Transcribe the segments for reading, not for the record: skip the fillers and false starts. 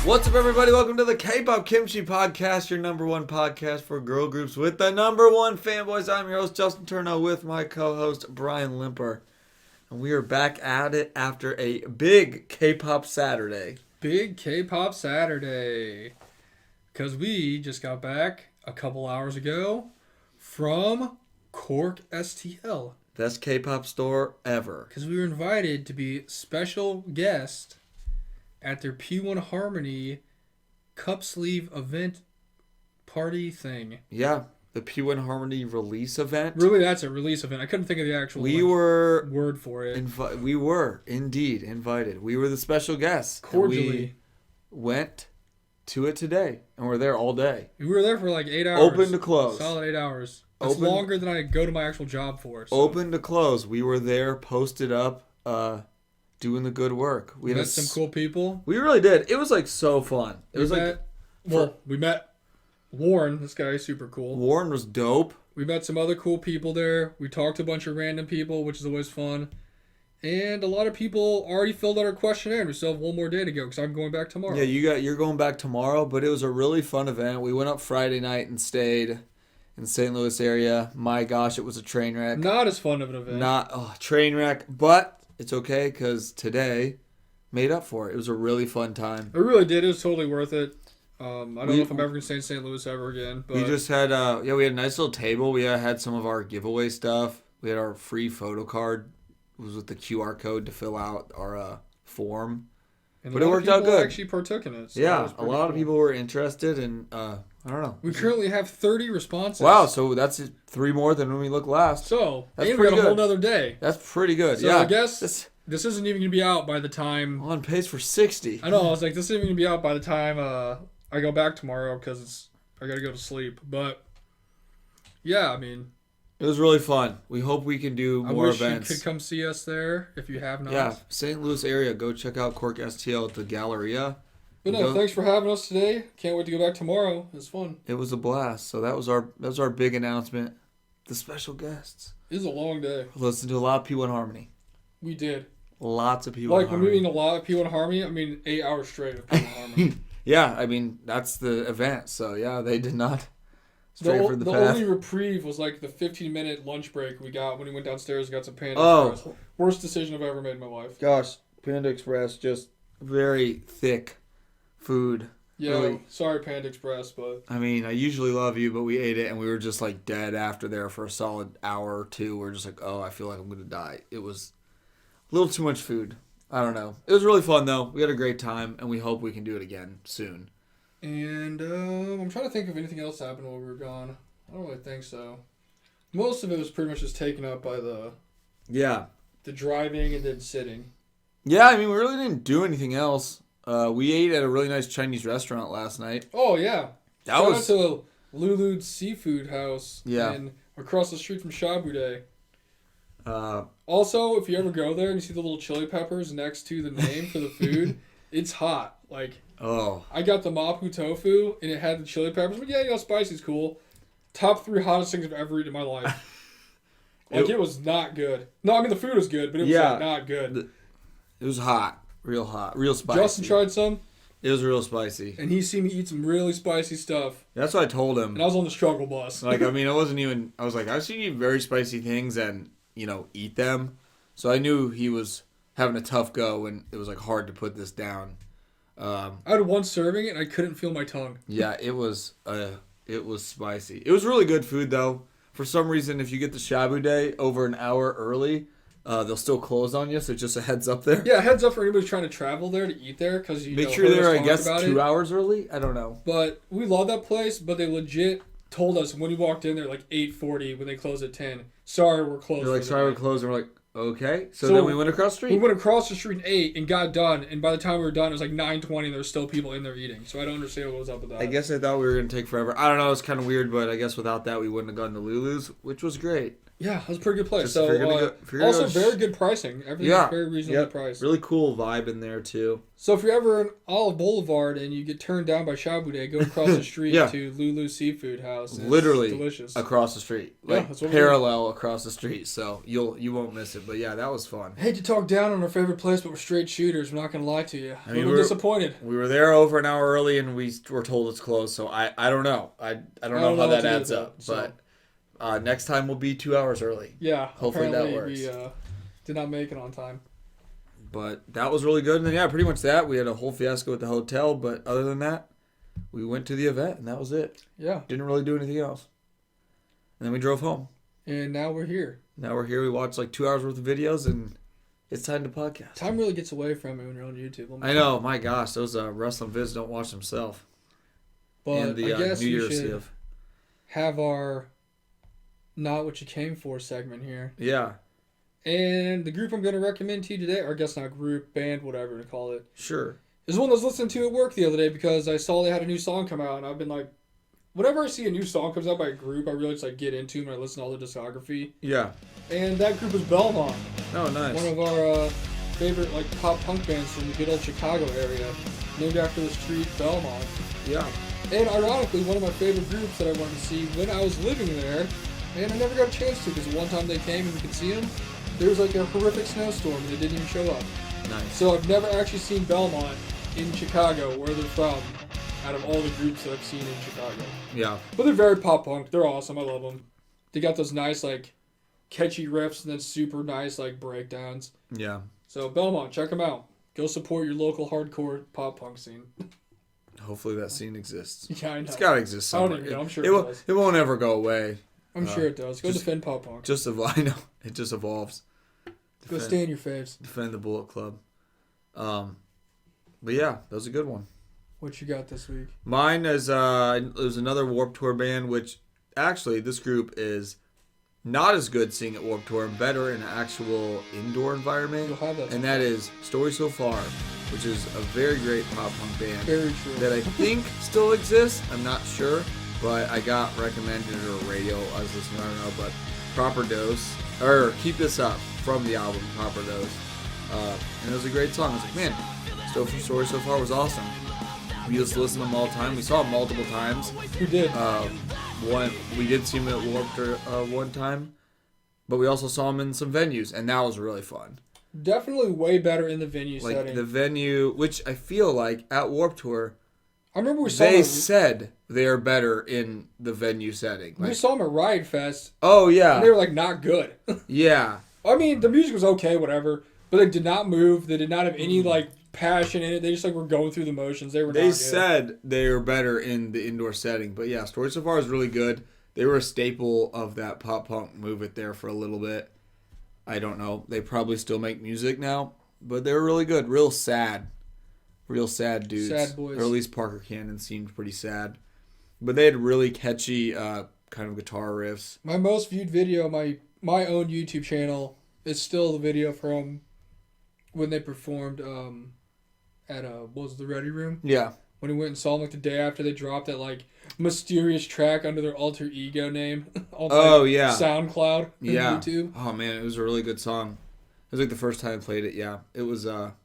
What's up, everybody? Welcome to the Kpop Kimchi Podcast, your number one podcast for girl groups with the number one fanboys. I'm your host, Justin Turno, with my co-host, Brian Limper. And we are back at it after a big K-pop Saturday. Big K-pop Saturday. Because we just got back a couple hours ago from Cork STL. Best K-pop store ever. Because we were invited to be special guest at their P1 Harmony cup sleeve event party thing. Yeah, the P1 Harmony release event. Really, that's a release event. I couldn't think of the actual word for it. We were indeed invited. We were the special guests. Cordially. We went to it today, and we're there all day. We were there for like 8 hours. Open to close. Solid 8 hours. That's longer than I go to my actual job for. So. Open to close. We were there, posted up, doing the good work. We met some cool people. We really did. It was like so fun. We met Warren. This guy is super cool. Warren was dope. We met some other cool people there. We talked to a bunch of random people, which is always fun. And a lot of people already filled out our questionnaire. And we still have one more day to go because I'm going back tomorrow. Yeah, you're going back tomorrow, but it was a really fun event. We went up Friday night and stayed in the St. Louis area. My gosh, it was a train wreck. Not as fun of an event. Train wreck, but it's okay because today made up for it. It was a really fun time. It really did. It was totally worth it. I don't know if I'm ever going to stay in St. Louis ever again. But we just had, we had a nice little table. We had some of our giveaway stuff. We had our free photo card. It was with the QR code to fill out our form. But it worked out good. Actually partook in it. So yeah, a lot of people were interested, and I don't know. We currently have 30 responses. Wow, so that's 3 more than when we looked last. So, we got a whole nother day. That's pretty good. So yeah, I guess this isn't even going to be out by the time... On pace for 60. I know, I was like, this isn't even going to be out by the time I go back tomorrow because I got to go to sleep. But, yeah, I mean... It was really fun. We hope we can do more events. I wish you could come see us there if you have not. Yeah, St. Louis area. Go check out Cork STL at the Galleria. But no, thanks for having us today. Can't wait to go back tomorrow. It was fun. It was a blast. So that was our big announcement. The special guests. It was a long day. Listened to a lot of P1 Harmony. We did. Lots of P1 Harmony. Harmony. When we mean a lot of P1 Harmony, I mean 8 hours straight of P1 Harmony. Yeah, I mean, that's the event. So, yeah, they did not... The only reprieve was like the 15-minute lunch break we got when we went downstairs and got some Panda Express. Worst decision I've ever made in my life. Gosh, Panda Express, just very thick food. Yeah, really. Sorry Panda Express, but... I mean, I usually love you, but we ate it and we were just like dead after there for a solid hour or two. We're just like, I feel like I'm going to die. It was a little too much food. I don't know. It was really fun though. We had a great time and we hope we can do it again soon. And I'm trying to think if anything else happened while we were gone. I don't really think so. Most of it was pretty much just taken up by the driving and then sitting. Yeah, I mean, we really didn't do anything else. We ate at a really nice Chinese restaurant last night. Oh, yeah. Shout out to Lulu's Seafood House. Yeah. And across the street from Shabu Day. Also, if you ever go there and you see the little chili peppers next to the name for the food, it's hot. Like... Oh. I got the mapu tofu, and it had the chili peppers. But yeah, spicy's cool. Top 3 hottest things I've ever eaten in my life. It was not good. No, I mean, the food was good, but it was not good. It was hot. Real hot. Real spicy. Justin tried some. It was real spicy. And he seen me eat some really spicy stuff. That's what I told him. And I was on the struggle bus. I mean, I was like, I've seen you eat very spicy things and, eat them. So I knew he was having a tough go, and it was, hard to put this down. I had one serving and I couldn't feel my tongue. Yeah, it was spicy. It was really good food though. For some reason, if you get the Shabu Day over an hour early, they'll still close on you. So just a heads up there. Yeah, heads up for anybody trying to travel there to eat there because make sure they're 2 hours early. I don't know. But we love that place. But they legit told us when we walked in there 8:40 when they closed at 10. Sorry, we're closed. They're like, sorry, we're closed. And we're like, okay. So then we went across the street. We went across the street at 8 and got done. And by the time we were done, it was 9:20 and there were still people in there eating. So I don't understand what was up with that. I guess I thought we were going to take forever. I don't know. It's kind of weird, but I guess without that, we wouldn't have gone to Lulu's, which was great. Yeah, it was a pretty good place. Just So also very good pricing. Everything was very reasonably priced. Really cool vibe in there too. So if you're ever in Olive Boulevard and you get turned down by Shabude, go across the street to Lulu Seafood House. Literally it's delicious. Across the street, like parallel across the street. So you won't miss it. But yeah, that was fun. I hate to talk down on our favorite place, but we're straight shooters. I'm not gonna lie to you. I mean, we're disappointed. We were there over an hour early, and we were told it's closed. So I don't know. I don't know how that adds up, but. Next time we'll be 2 hours early. Yeah. Hopefully that works. We did not make it on time. But that was really good. And then, yeah, pretty much that. We had a whole fiasco at the hotel. But other than that, we went to the event, and that was it. Yeah. Didn't really do anything else. And then we drove home. And now we're here. We watched like 2 hours worth of videos, and it's time to podcast. Time really gets away from it when you're on YouTube. I know. My gosh, those wrestling vids don't watch themselves. But and the I guess New we Year's should Eve. have our Not What You Came For segment here. Yeah. And the group I'm going to recommend to you today, or I guess not group, band, whatever to call it. Sure. Is one I was listening to at work the other day because I saw they had a new song come out, and I've been like, whenever I see a new song comes out by a group, I really just like get into them and I listen to all the discography. Yeah. And that group was Belmont. Oh, nice. One of our favorite like pop punk bands from the good old Chicago area, named after the street Belmont. Yeah. And ironically, one of my favorite groups that I wanted to see when I was living there, and I never got a chance to because one time they came and we could see them, there was like a horrific snowstorm and they didn't even show up. Nice. So I've never actually seen Belmont in Chicago, where they're from, out of all the groups that I've seen in Chicago. Yeah. But they're very pop punk. They're awesome. I love them. They got those nice, like, catchy riffs and then super nice, like, breakdowns. Yeah. So Belmont, check them out. Go support your local hardcore pop punk scene. Hopefully that scene exists. Yeah, I know. It's got to exist somewhere. I don't even know. I'm sure it does. It won't ever go away. I'm sure it does. Go defend pop punk. I know. It just evolves. Go stay in your faves. Defend the Bullet Club. But yeah, that was a good one. What you got this week? Mine is it was another Warped Tour band, which actually this group is not as good seeing at Warped Tour, better in an actual indoor environment. And that is Story So Far, which is a very great pop punk band. Very true. That I think still exists. I'm not sure, but I got recommended it on radio. I was listening, I don't know, but Proper Dose, or Keep This Up from the album Proper Dose. And it was a great song. I was like, man, Story So Far was awesome. We used to listen to them all the time. We saw them multiple times. We did. We did see them at Warped one time, but we also saw them in some venues, and that was really fun. Definitely way better in the venue setting. Like the venue, which I feel like at Warped Tour, I remember we saw they said they are better in the venue setting. We saw them at Riot Fest. Oh yeah, and they were like not good. Yeah. I mean, the music was okay, whatever, but they did not move. They did not have any like passion in it. They just like were going through the motions. They said they were better in the indoor setting, but yeah, Story So Far is really good. They were a staple of that pop punk movement there for a little bit. I don't know. They probably still make music now, but they were really good. Real sad dudes. Sad boys. Or at least Parker Cannon seemed pretty sad, but they had really catchy kind of guitar riffs. My most viewed video on my own YouTube channel is still the video from when they performed at what was it, the Ready Room? Yeah. When we went and saw them like the day after they dropped that like mysterious track under their alter ego name on SoundCloud and YouTube. Oh man, it was a really good song. It was like the first time I played it. Yeah, it was. That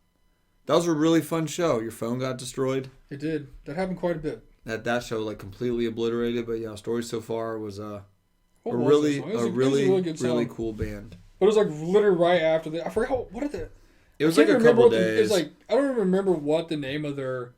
was a really fun show. Your phone got destroyed. It did. That happened quite a bit. That show like completely obliterated. But yeah, Story So Far was really cool band. But it was like literally right after that. I forgot what did it. It was like a couple days. It was like I don't even remember what the name of their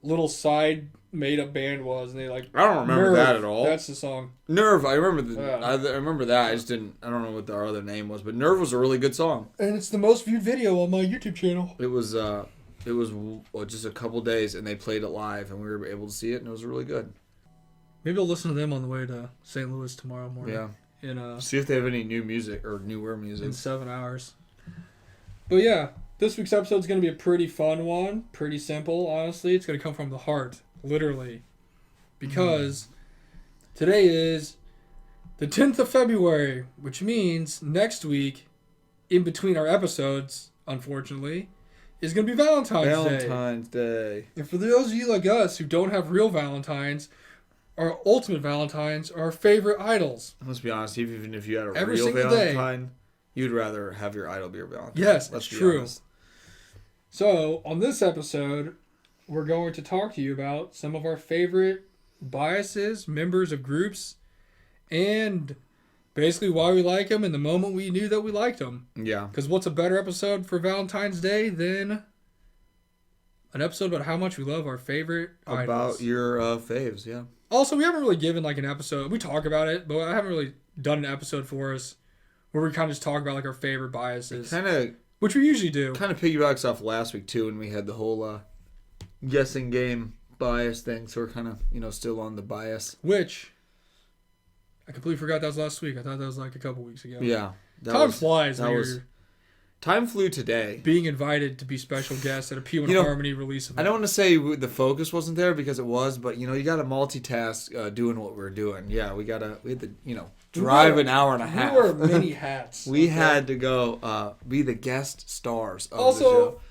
little side made up band was, and they like. I don't remember that at all. That's the song. Nerve, I remember I remember that. I just didn't. I don't know what their other name was, but Nerve was a really good song. And it's the most viewed video on my YouTube channel. It was just a couple days, and they played it live, and we were able to see it, and it was really good. Maybe I'll listen to them on the way to St. Louis tomorrow morning. Yeah. See if they have any new music or newer music in 7 hours. But yeah, this week's episode is going to be a pretty fun one. Pretty simple, honestly. It's going to come from the heart, literally. Because today is the 10th of February, which means next week, in between our episodes, unfortunately, is going to be Valentine's Day. Valentine's Day. And for those of you like us who don't have real Valentines, our ultimate Valentines are our favorite idols. Let's be honest, even if you had a Every real single Valentine, day. you'd rather have your idol be your Valentine. Yes, Let's it's be true. honest. So, on this episode, we're going to talk to you about some of our favorite biases, members of groups, and basically why we like them and the moment we knew that we liked them. Yeah. Because what's a better episode for Valentine's Day than an episode about how much we love our favorite idols? About your faves, yeah. Also, we haven't really given like an episode. We talk about it, but I haven't really done an episode for us where we kind of just talk about like our favorite biases. Which we usually do. Kind of piggybacks off last week too when we had the whole guessing game bias thing. So we're kind of, still on the bias. Which I completely forgot that was last week. I thought that was like a couple weeks ago. Yeah. Time flies when you're time flew today. being invited to be special guests at a P1 Harmony release event. I don't want to say the focus wasn't there because it was, but you got to multitask doing what we're doing. Yeah, we had to, drive an hour and a half. We wear many hats. We had to go be the guest stars of also, the show.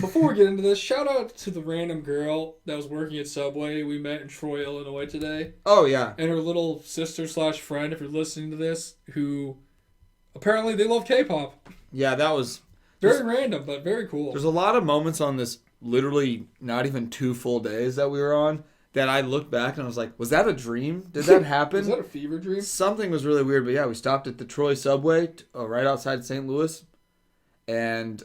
Before we get into this, shout out to the random girl that was working at Subway we met in Troy, Illinois today. Oh, yeah. And her little sister/friend, if you're listening to this, who apparently they love K-pop. Yeah, that was very random, but very cool. There's a lot of moments on this literally not even 2 full days that we were on that I looked back and I was like, was that a dream? Did that happen? Was that a fever dream? Something was really weird, but yeah, we stopped at the Troy Subway right outside St. Louis, and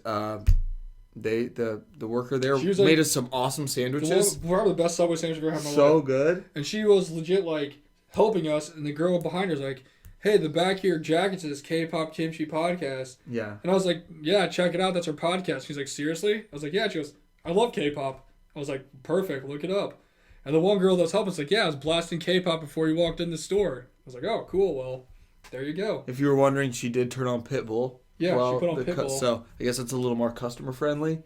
the worker there made us some awesome sandwiches. Probably the best Subway sandwich I've ever had in my life. So good. And she was legit like helping us, and the girl behind her was like, hey, the back of your jacket says K-Pop Kimchi Podcast. Yeah. And I was like, yeah, check it out. That's our podcast. She's like, seriously? I was like, yeah. She goes, I love K-pop. I was like, perfect. Look it up. And the one girl that was helping was like, yeah, I was blasting K-pop before you walked in the store. I was like, oh, cool. Well, there you go. If you were wondering, she did turn on Pitbull. Yeah, she put on Pitbull. So I guess it's a little more customer friendly.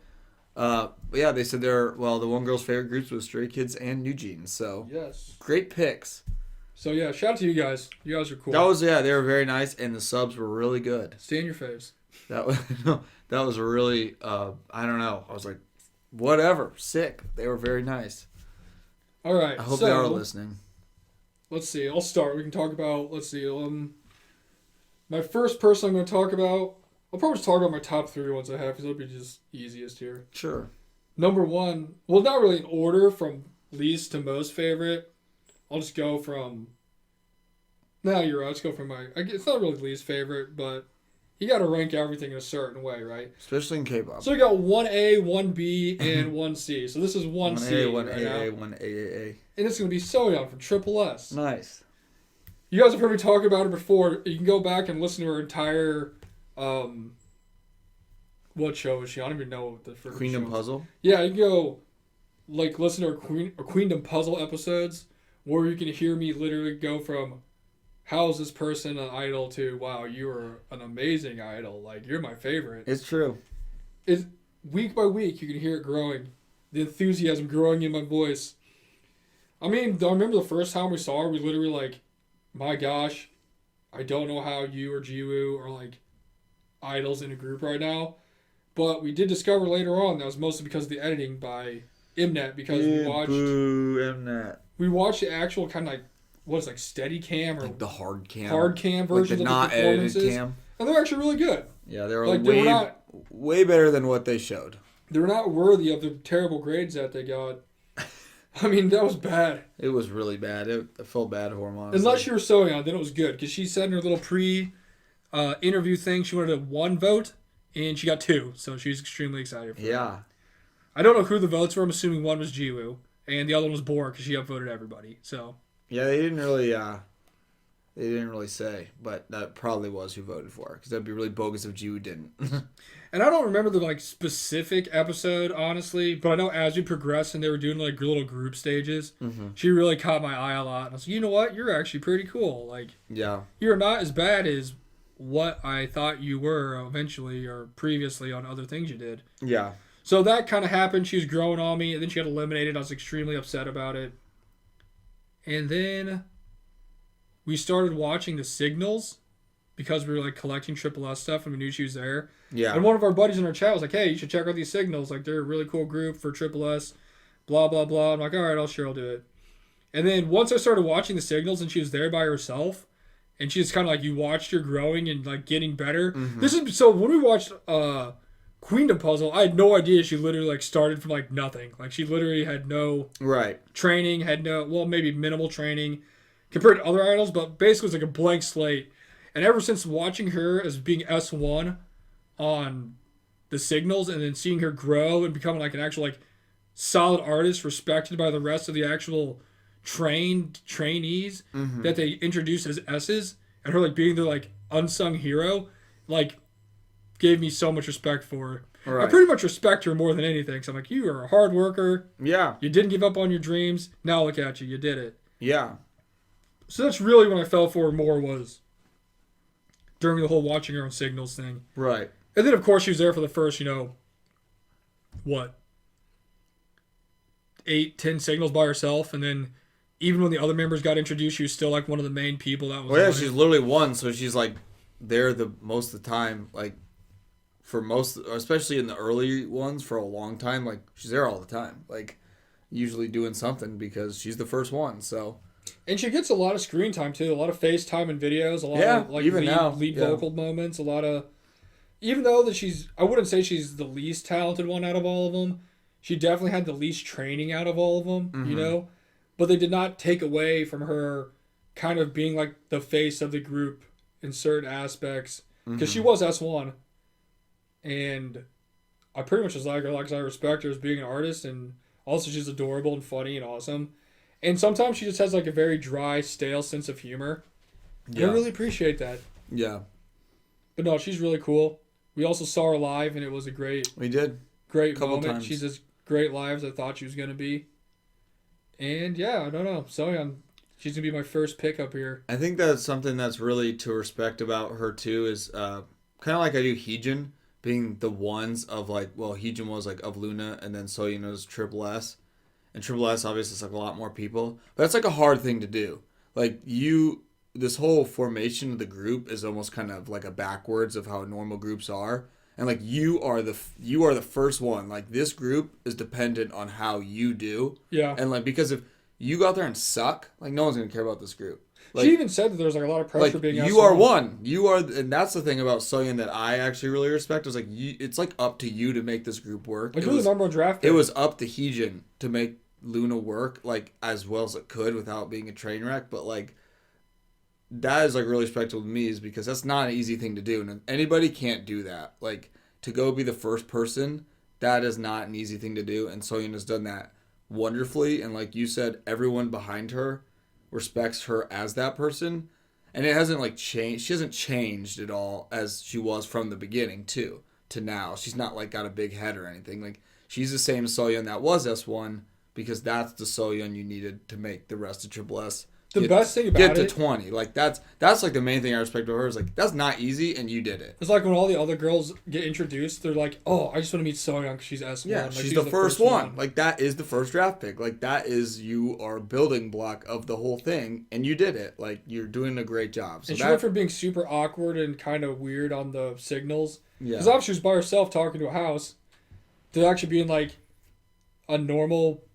But yeah, they said the one girl's favorite groups was Stray Kids and New Jeans. So yes, great picks. So yeah, shout out to you guys. You guys are cool. They were very nice, and the subs were really good. Stay in your faves. That was really I don't know. I was like, whatever, sick. They were very nice. All right. I hope they are listening. Let's see. I'll start. We can talk about. Let's see. My first person I'm going to talk about. I'll probably just talk about my top 3 ones I have because it'll be just easiest here. Sure. Number 1. Well, not really in order from least to most favorite. I'll just go from. No, you're right. Let's go from my. It's not really least favorite, but you got to rank everything in a certain way, right? Especially in K-pop. So we got 1A, 1B, and 1C. So this is 1C. 1A, 1AA. And it's going to be Soyeon from Triple S. Nice. You guys have heard me talk about it before. You can go back and listen to her entire. What show is she? I don't even know what the first Queendom Puzzle? Yeah, you can go listen to her Queendom Puzzle episodes where you can hear me literally go from how is this person an idol to wow, you are an amazing idol. Like, you're my favorite. It's true. It's week by week, you can hear it growing. The enthusiasm growing in my voice. I mean, I remember the first time we saw her, we literally like, my gosh, I don't know how you or Jiwoo are like idols in a group right now. But we did discover later on that was mostly because of the editing by Mnet because Mnet. We watched the actual kind of like what's like steady cam or like the hard cam versions of the performances, cam. And they're actually really good. Yeah, they were like way better than what they showed. They were not worthy of the terrible grades that they got. I mean, that was bad. It was really bad. I felt bad for him, honestly. Unless you were Soyeon, then it was good because she said in her little interview thing she wanted a 1 vote and she got 2, so she was extremely excited for it. Yeah. I don't know who the votes were. I'm assuming 1 was Jiwoo and the other one was Bor because she upvoted everybody. So. Yeah, they didn't really say, but that probably was who voted for her because that'd be really bogus if Jiwoo didn't. And I don't remember the like specific episode, honestly, but I know as we progressed and they were doing like little group stages, she really caught my eye a lot. And I was like, you know what? You're actually pretty cool. Like, yeah, you're not as bad as what I thought you were eventually or previously on other things you did. Yeah. So that kind of happened. She was growing on me, and then she got eliminated. I was extremely upset about it. And then we started watching the signals because we were like collecting Triple S stuff and we knew she was there. Yeah. And one of our buddies in our chat was like, hey, you should check out these signals. Like, they're a really cool group for Triple S. Blah, blah, blah. I'm like, all right, I'll do it. And then once I started watching the signals and she was there by herself, and she's kind of like, you watched her growing and like getting better. Mm-hmm. This is so when we watched Queendom Puzzle, I had no idea she literally like started from like nothing. Like she literally had no training, had maybe minimal training compared to other idols, but basically it was like a blank slate. And ever since watching her as being S1 on the signals and then seeing her grow and becoming like an actual like solid artist respected by the rest of the actual trainees that they introduced as S's, and her like being their like unsung hero, like gave me so much respect for her. Right. I pretty much respect her more than anything. So I'm like, you are a hard worker. Yeah. You didn't give up on your dreams. Now look at you. You did it. Yeah. So that's really when I fell for her more was during the whole watching her on signals thing. Right. And then of course she was there for the first, 8-10 signals by herself, and then even when the other members got introduced, she was still like one of the main people that was. Well, yeah, she's literally one, so she's like there the most of the time, like for most, especially in the early ones for a long time. Like she's there all the time, like usually doing something because she's the first one. So. And she gets a lot of screen time too, a lot of FaceTime and videos, a lot of like even lead vocal moments, a lot of. Even though that I wouldn't say she's the least talented one out of all of them. She definitely had the least training out of all of them, But they did not take away from her kind of being like the face of the group in certain aspects. Because she was S1. And I pretty much just like her, like I respect her as being an artist. And also she's adorable and funny and awesome. And sometimes she just has like a very dry, stale sense of humor. Yeah. I really appreciate that. Yeah. But no, she's really cool. We also saw her live and it was a great... We did. Great moment. Times. She's as great live as I thought she was going to be. And yeah, I don't know. So she's going to be my first pick up here. I think that's something that's really to respect about her too is kind of like I do Heejin being the ones of like, well, Heejin was like of Luna and then Soyeon was Triple S. And Triple S obviously is like a lot more people. But that's like a hard thing to do. Like this whole formation of the group is almost kind of like a backwards of how normal groups are. And like you are the first one. Like this group is dependent on how you do. Yeah. And like because if you go out there and suck, like no one's gonna care about this group. Like, she even said that there's like a lot of pressure like, being. You are one. You are, and that's the thing about Soyeon that I actually really respect. Is like it's like up to you to make this group work. Like who's the number one draft pick? It was up to Heejin to make Luna work like as well as it could without being a train wreck. But like. That is like really respectable to me is because that's not an easy thing to do and anybody can't do that. Like to go be the first person, that is not an easy thing to do and Soyeon has done that wonderfully and like you said, everyone behind her respects her as that person and it hasn't like changed. She hasn't changed at all as she was from the beginning to now. She's not like got a big head or anything. Like she's the same Soyeon that was S1 because that's the Soyeon you needed to make the rest of Triple S. The best thing about it... Get to 20. Like, that's like the main thing I respect about her is, like, that's not easy, and you did it. It's like when all the other girls get introduced, they're like, oh, I just want to meet Soyeon because she's S1. Yeah, like, she's the first one. Like, that is the first draft pick. Like, that is, you are a building block of the whole thing, and you did it. Like, you're doing a great job. So and she went from being super awkward and kind of weird on the signals. Yeah. Because obviously she was by herself talking to a house, to actually being, like, a normal,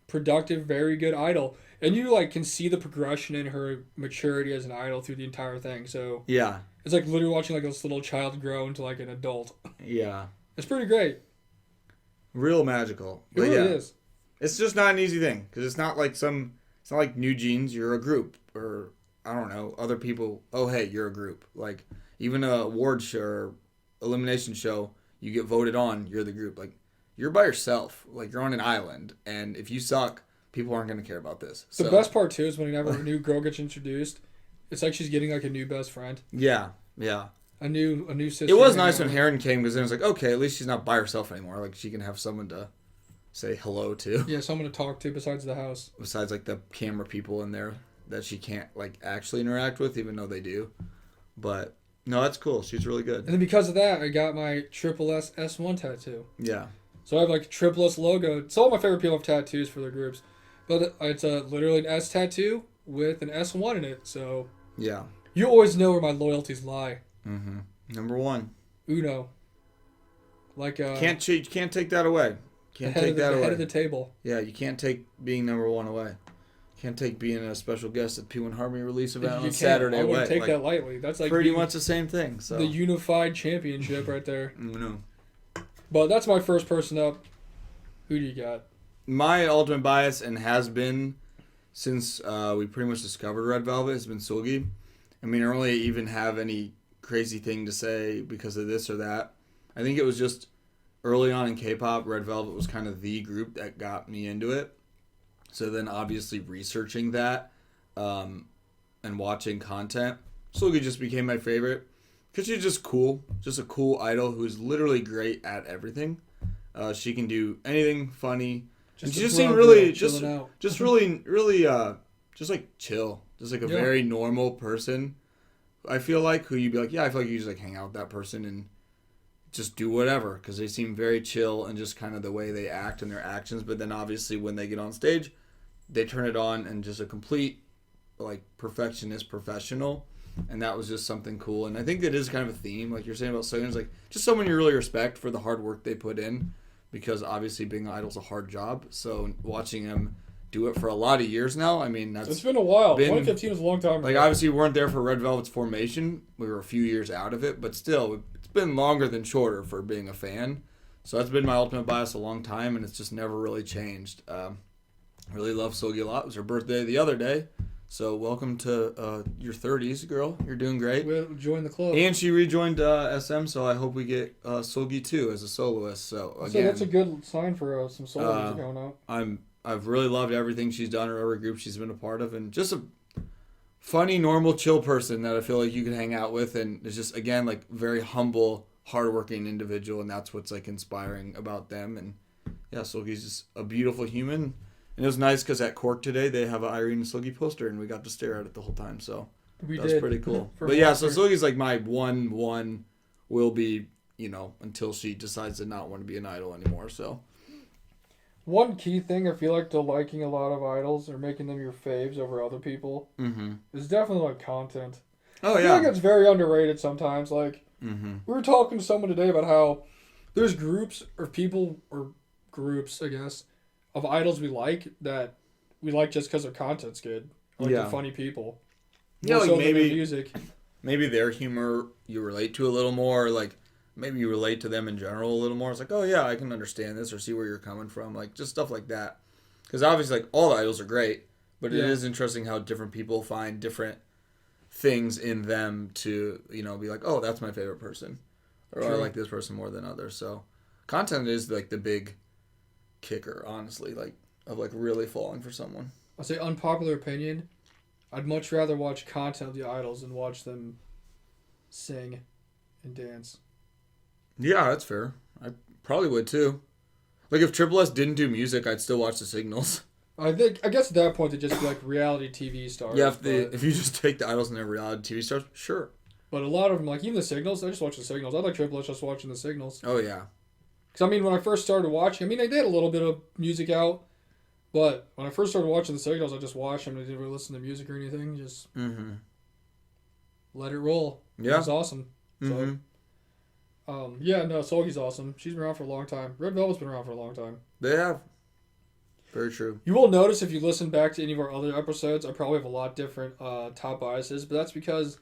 productive, very good idol. And you like can see the progression in her maturity as an idol through the entire thing. So yeah, it's like literally watching like this little child grow into like an adult. Yeah, it's pretty great. Real magical. It really is. It's just not an easy thing because it's not like It's not like New Jeans. You're a group, or I don't know, other people. Oh hey, you're a group. Like even a award show or elimination show, you get voted on. You're the group. Like you're by yourself. Like you're on an island, and if you suck. People aren't going to care about this. The best part, too, is whenever a new girl gets introduced, it's like she's getting, like, a new best friend. Yeah. A new sister. It was nice when Heron came because then it was like, okay, at least she's not by herself anymore. Like, she can have someone to say hello to. Yeah, someone to talk to besides the house. Besides, like, the camera people in there that she can't, like, actually interact with, even though they do. But, no, that's cool. She's really good. And then because of that, I got my Triple S S1 tattoo. Yeah. So I have, like, Triple S logo. It's all my favorite people have tattoos for their groups. But it's literally an S tattoo with an S1 in it, so... Yeah. You always know where my loyalties lie. Mm-hmm. Number one. Uno. Like, can't take that away. Can't take that away. Head of the table. Yeah, you can't take being number one away. Can't take being a special guest at P1 Harmony release event You on Saturday. I wouldn't away. take that lightly. That's like pretty much the same thing. So the unified championship right there. No. But that's my first person up. Who do you got? My ultimate bias, and has been since we pretty much discovered Red Velvet, has been Seulgi. I mean, I don't really even have any crazy thing to say because of this or that. I think it was just early on in K-pop, Red Velvet was kind of the group that got me into it. So then obviously researching that and watching content, Seulgi just became my favorite because she's just cool. Just a cool idol who's literally great at everything. She can do anything funny. And she just seemed really, just really, just like chill. Just like a very normal person. I feel like who you'd be like, yeah, I feel like you just like hang out with that person and just do whatever because they seem very chill and just kind of the way they act and their actions. But then obviously when they get on stage, they turn it on and just a complete like perfectionist professional. And that was just something cool. And I think that is kind of a theme, like you're saying about Soyeon's, like just someone you really respect for the hard work they put in, because obviously being an idol is a hard job. So watching them do it for a lot of years now, I mean, it's been a while. 2015 was a long time ago. Like obviously we weren't there for Red Velvet's formation. We were a few years out of it, but still, it's been longer than shorter for being a fan. So that's been my ultimate bias a long time, and it's just never really changed. I really love Seulgi a lot. It was her birthday the other day. So welcome to your 30s, girl. You're doing great. We'll join the club. And she rejoined SM, so I hope we get Seulgi too as a soloist. So again, that's a good sign for some solo music going out. I've really loved everything she's done, or every group she's been a part of, and just a funny, normal, chill person that I feel like you can hang out with, and it's just again like very humble, hardworking individual, and that's what's like inspiring about them. And yeah, Seulgi's just a beautiful human. And it was nice because at Cork today, they have an Irene and Seulgi poster, and we got to stare at it the whole time. So that's pretty cool. But yeah, so Seulgi's like my one will be, until she decides to not want to be an idol anymore. So one key thing I feel like to liking a lot of idols or making them your faves over other people is definitely like content. Oh, I feel like it's very underrated sometimes. Like we were talking to someone today about how there's groups or people or groups, I guess, of idols we like that we like just because their content's good. Like they're funny people. Yeah, like maybe music. Maybe their humor you relate to a little more. Like maybe you relate to them in general a little more. It's like, oh yeah, I can understand this or see where you're coming from. Like just stuff like that. Because obviously, like all the idols are great, but it is interesting how different people find different things in them to be like, oh, that's my favorite person, or I like this person more than others. So content is like the big kicker, honestly, like of like really falling for someone. I'll say unpopular opinion. I'd much rather watch content of the idols than watch them sing and dance. Yeah, that's fair. I probably would too. Like if Triple S didn't do music, I'd still watch the Signals. I guess at that point they'd just be like reality TV stars. Yeah, if you just take the idols and they're reality TV stars, sure. But a lot of them, like even the Signals, I just watch the Signals. I like Triple S just watching the Signals. Oh yeah. Because, I mean, when I first started watching, they did a little bit of music out, but when I first started watching the Signals, I just watched them. I didn't really listen to music or anything, just let it roll. Yeah. It was awesome. So, Seulgi's awesome. She's been around for a long time. Red Velvet's been around for a long time. They have. Very true. You will notice if you listen back to any of our other episodes, I probably have a lot different top biases, but that's because,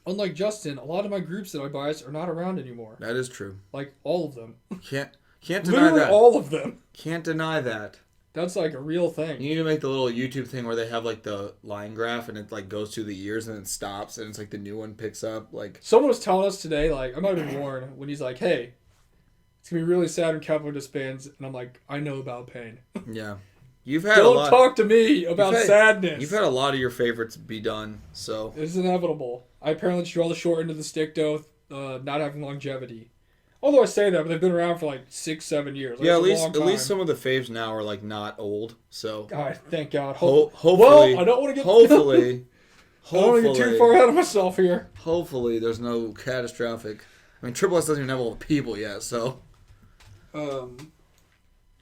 unlike Justin, a lot of my groups that I bias are not around anymore. That is true. Like, all of them. Can't deny Literally that. all of them. Can't deny that. That's like a real thing. You need to make the little YouTube thing where they have like the line graph and it like goes through the years and then stops and it's like the new one picks up. Like someone was telling us today, like I might have been warned when he's like, "Hey, it's gonna be really sad when Kpop disbands," and I'm like, "I know about pain." Yeah, you've had Don't talk to me about sadness. You've had a lot of your favorites be done, so it's inevitable. I apparently draw the short end of the stick, though, not having longevity. Although I say that, but they've been around for like 6-7 years. Like, yeah, at least some of the faves now are like not old. So God, thank God. Hopefully, well, I don't want to get hopefully, I don't want to get too far ahead of myself here. Hopefully, there's no catastrophic. I mean, Triple S doesn't even have all the people yet, so. All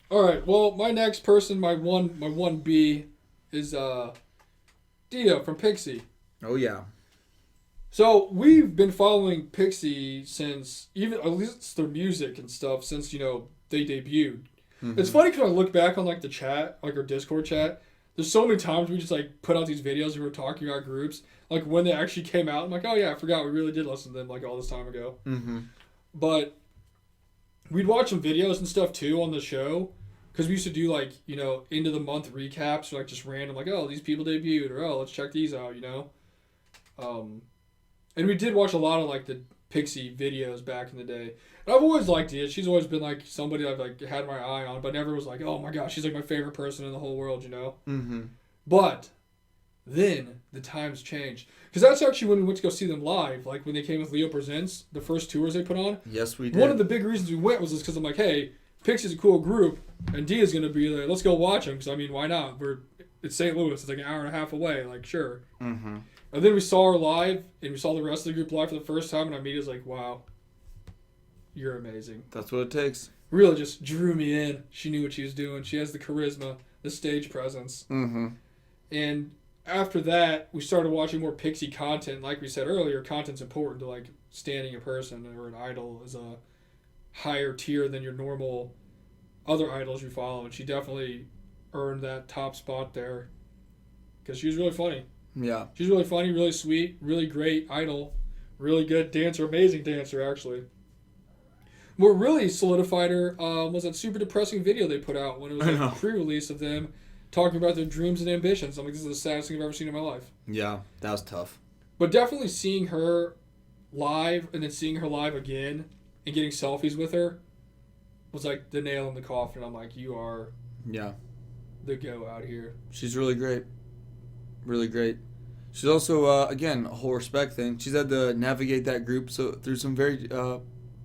right. Well, my next person, my one B, is Dio from Pixie. Oh yeah. So we've been following Pixie since even at least their music and stuff since they debuted. Mm-hmm. It's funny because I look back on like the chat, like our Discord chat. there's so many times we just like put out these videos and we're talking about groups. Like when they actually came out, I'm like, oh yeah, I forgot we really did listen to them like all this time ago. Mm-hmm. But we'd watch some videos and stuff too on the show. Because we used to do, like, you know, end of the month recaps, or, like, just random, like, oh, these people debuted, or, oh, let's check these out, you know? And we did watch a lot of, like, the Pixie videos back in the day. And I've always liked it. She's always been, like, somebody I've, like, had my eye on, but never was like, oh, my gosh, she's, like, my favorite person in the whole world, you know? Mm-hmm. But then the times changed. Because that's actually when we went to go see them live, like, when they came with Leo Presents, the first tours they put on. Yes, we did. One of the big reasons we went was just because I'm like, hey, Pixie's a cool group, and Dia's going to be there. Let's go watch them, because, I mean, why not? It's St. Louis. It's like an hour and a half away. Like, sure. Mm-hmm. And then we saw her live, and we saw the rest of the group live for the first time, and I immediately was like, wow, you're amazing. That's what it takes. Really just drew me in. She knew what she was doing. She has the charisma, the stage presence. Mm-hmm. And after that, we started watching more Pixie content. Like we said earlier, content's important to, like, standing a person or an idol is a higher tier than your normal other idols you follow, and she definitely earned that top spot there because she was really funny. Yeah. She's really funny, really sweet, really great idol, really good dancer, amazing dancer, actually. What really solidified her was that super depressing video they put out when it was like a pre-release of them talking about their dreams and ambitions. I'm like, this is the saddest thing I've ever seen in my life. Yeah, that was tough. But definitely seeing her live and then seeing her live again and getting selfies with her was like the nail in the coffin. I'm like, you are the go out here. She's really great. Really great. She's also, again, a whole respect thing. She's had to navigate that group through some very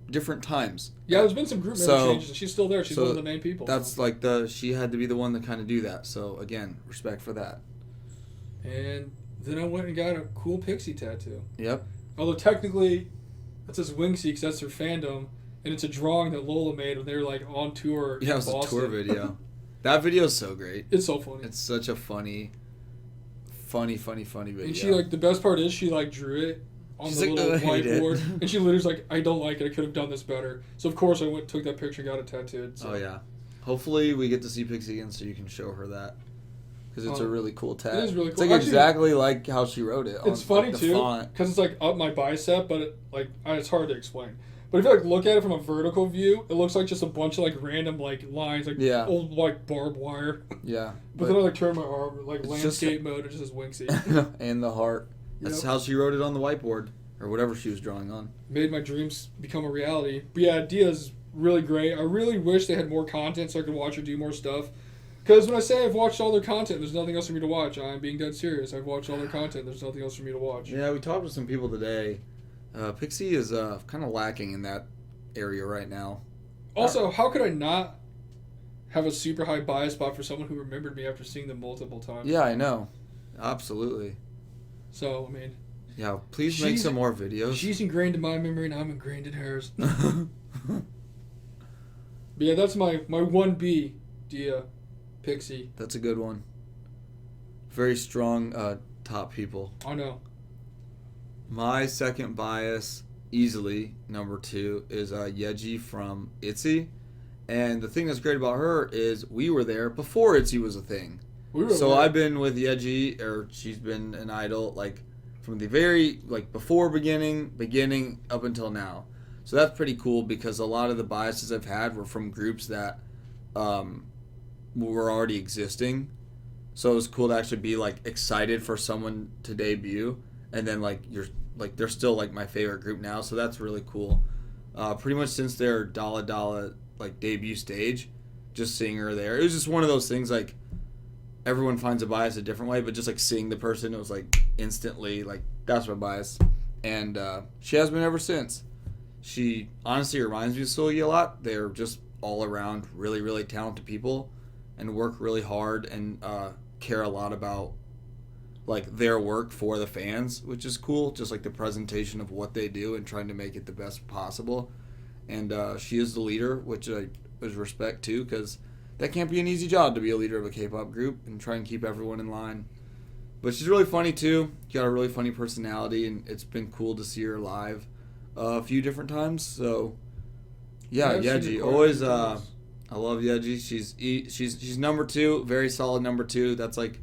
different times. Yeah, there's been some group member changes, and she's still there. She's one of the main people. That's like she had to be the one to kind of do that. So, again, respect for that. And then I went and got a cool Pixie tattoo. Yep. Although technically, it says Wingsy because that's her fandom. And it's a drawing that Lola made when they were like on tour. Yeah, it was Boston. a tour video. That video is so great. It's so funny. It's such a funny video. And she like the best part is she like drew it on the little whiteboard, and she literally's like, I don't like it. I could have done this better. So of course I went, took that picture, and got it tattooed. So. Oh yeah. Hopefully we get to see Pixie again so you can show her that. Because it's a really cool tat. It is really cool. It's like actually, exactly like how she wrote it. It's funny like, too, because it's like up my bicep, but it's hard to explain. But if you like look at it from a vertical view, it looks like just a bunch of like random like lines, like old like barbed wire. Yeah. But then I like turn my arm like landscape mode, it just says Winksy. And the heart. That's how she wrote it on the whiteboard or whatever she was drawing on. Made my dreams become a reality. But yeah, Dia's really great. I really wish they had more content so I could watch her do more stuff. Because when I say I've watched all their content, there's nothing else for me to watch. I'm being dead serious. I've watched all their content. There's nothing else for me to watch. Yeah, we talked to some people today. Pixie is kind of lacking in that area right now. Also, how could I not have a super high bias spot for someone who remembered me after seeing them multiple times? Yeah, I know. Absolutely. So, I mean... Yeah, please make some more videos. She's ingrained in my memory and I'm ingrained in hers. But yeah, that's my 1B, Dia, Pixie. That's a good one. Very strong top people. I know. My second bias, easily, number 2, is Yeji from ITZY. And the thing that's great about her is we were there before ITZY was a thing. I've been with Yeji, or she's been an idol, like, from the very, like, before beginning up until now. So that's pretty cool because a lot of the biases I've had were from groups that were already existing. So it was cool to actually be, like, excited for someone to debut. And then, like, they're still, like, my favorite group now, so that's really cool. Pretty much since their Dalla Dalla, like, debut stage, just seeing her there. It was just one of those things, like, everyone finds a bias a different way, but just, like, seeing the person, it was, like, instantly, like, that's my bias. And she has been ever since. She honestly reminds me of Sogi a lot. They're just all around really, really talented people and work really hard and care a lot about, like, their work for the fans, which is cool. Just like the presentation of what they do and trying to make it the best possible. And she is the leader, which I respect too, because that can't be an easy job to be a leader of a K-pop group and try and keep everyone in line. But she's really funny too. She got a really funny personality, and it's been cool to see her live a few different times. So yeah, Yeji, always I love Yeji. She's number 2, very solid number 2. That's like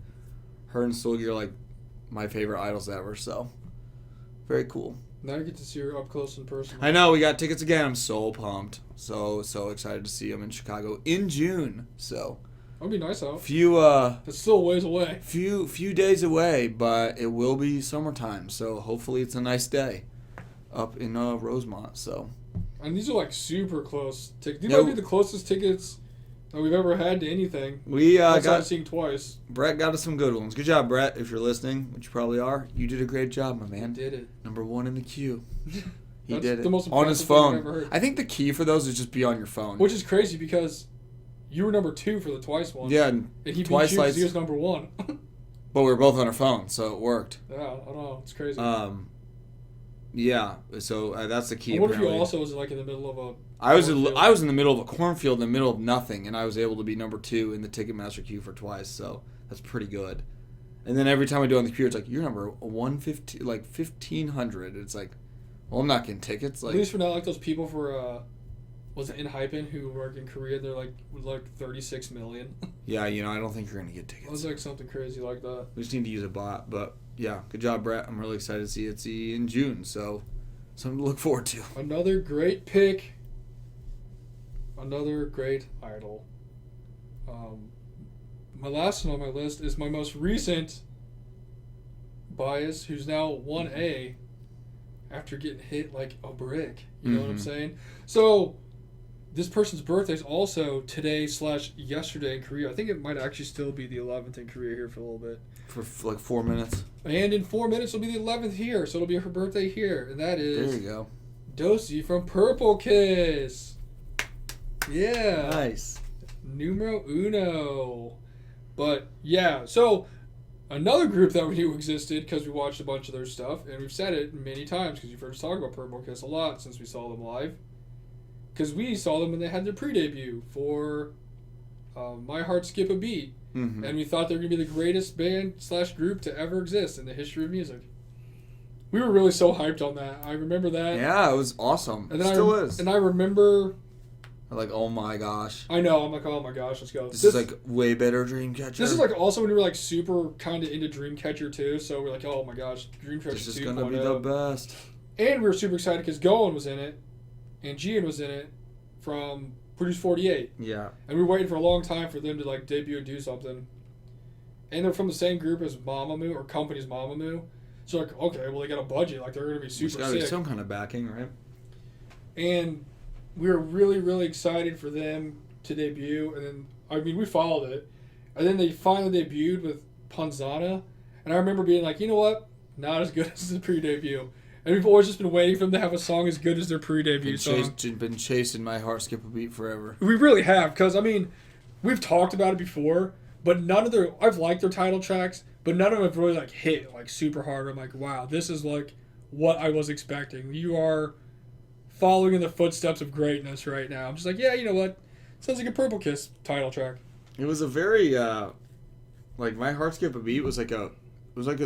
her and Sulgi are like my favorite idols ever. So very cool. Now you get to see her up close and personal. I know we got tickets again. I'm so pumped. So excited to see them in Chicago in June. So that'd be nice out. It's still a ways away. Few days away, but it will be summertime. So hopefully it's a nice day up in Rosemont. So. And these are like super close tickets. These might be the closest tickets that we've ever had to anything. We got seeing twice. Brett got us some good ones. Good job, Brett. If you're listening, which you probably are, you did a great job, my man. He did it. Number 1 in the queue. He That's did it the most on his impressive thing I've phone. ever heard. I think the key for those is just be on your phone. Which is crazy because you were number 2 for the twice one. Yeah, and he twice beat you because he was number 1. But we were both on our phone, so it worked. Yeah, I don't know. It's crazy. Yeah. So that's the key. What if you also was like in the middle of a? I was in the middle of a cornfield, in the middle of nothing, and I was able to be number 2 in the Ticketmaster queue for twice. So that's pretty good. And then every time I do it on the computer, it's like you're number 150, like 1,500. It's like, well, I'm not getting tickets. Like, at least we're not like those people for was it in Hypen who work in Korea? They're like 36 million. Yeah, I don't think you're gonna get tickets. It was like something crazy like that. We just need to use a bot, but yeah, good job, Brett. I'm really excited to see it in June. So something to look forward to. Another great pick. Another great idol. My last one on my list is my most recent bias, who's now 1A after getting hit like a brick. You know what I'm saying? So this person's birthday is also today/yesterday in Korea. I think it might actually still be the 11th in Korea here for a little bit. For like 4 minutes. And in 4 minutes it'll be the 11th here, so it'll be her birthday here, and that is there you go. Dosi from Purple Kiss. Yeah. Nice. Numero uno. But yeah, so another group that we knew existed because we watched a bunch of their stuff, and we've said it many times because you've heard us talk about Purple Kiss a lot since we saw them live. Because we saw them when they had their pre-debut for My Heart Skip a Beat. Mm-hmm. And we thought they were going to be the greatest band/group to ever exist in the history of music. We were really so hyped on that. I remember that. Yeah, it was awesome. And it still is. And I remember... Like, oh my gosh. I know. I'm like, oh my gosh, let's go. This is like way better Dreamcatcher. This is like also when we were like super kind of into Dreamcatcher too. So we're like, oh my gosh, Dreamcatcher 2.0. This is going to be the best. And we were super excited because Gohan was in it. And Jian was in it from Produce 48. Yeah. And we were waiting for a long time for them to like debut and do something. And they're from the same group as Mamamoo, or company's Mamamoo. So like, okay, well they got a budget, like they're gonna be super There's got to sick. be some kind of backing, right? And we were really, really excited for them to debut. And then, I mean, we followed it. And then they finally debuted with Panzana. And I remember being like, you know what? Not as good as the pre-debut. And we've always just been waiting for them to have a song as good as their pre-debut song. Been chasing My Heart Skip a Beat forever. We really have. Because, I mean, we've talked about it before. But none of their... I've liked their title tracks. But none of them have really, like, hit, like, super hard. I'm like, wow, this is, like, what I was expecting. You are... following in the footsteps of greatness right now. I'm just like, yeah, you know what? Sounds like a Purple Kiss title track. It was a very, like, My Heart Skip a Beat was like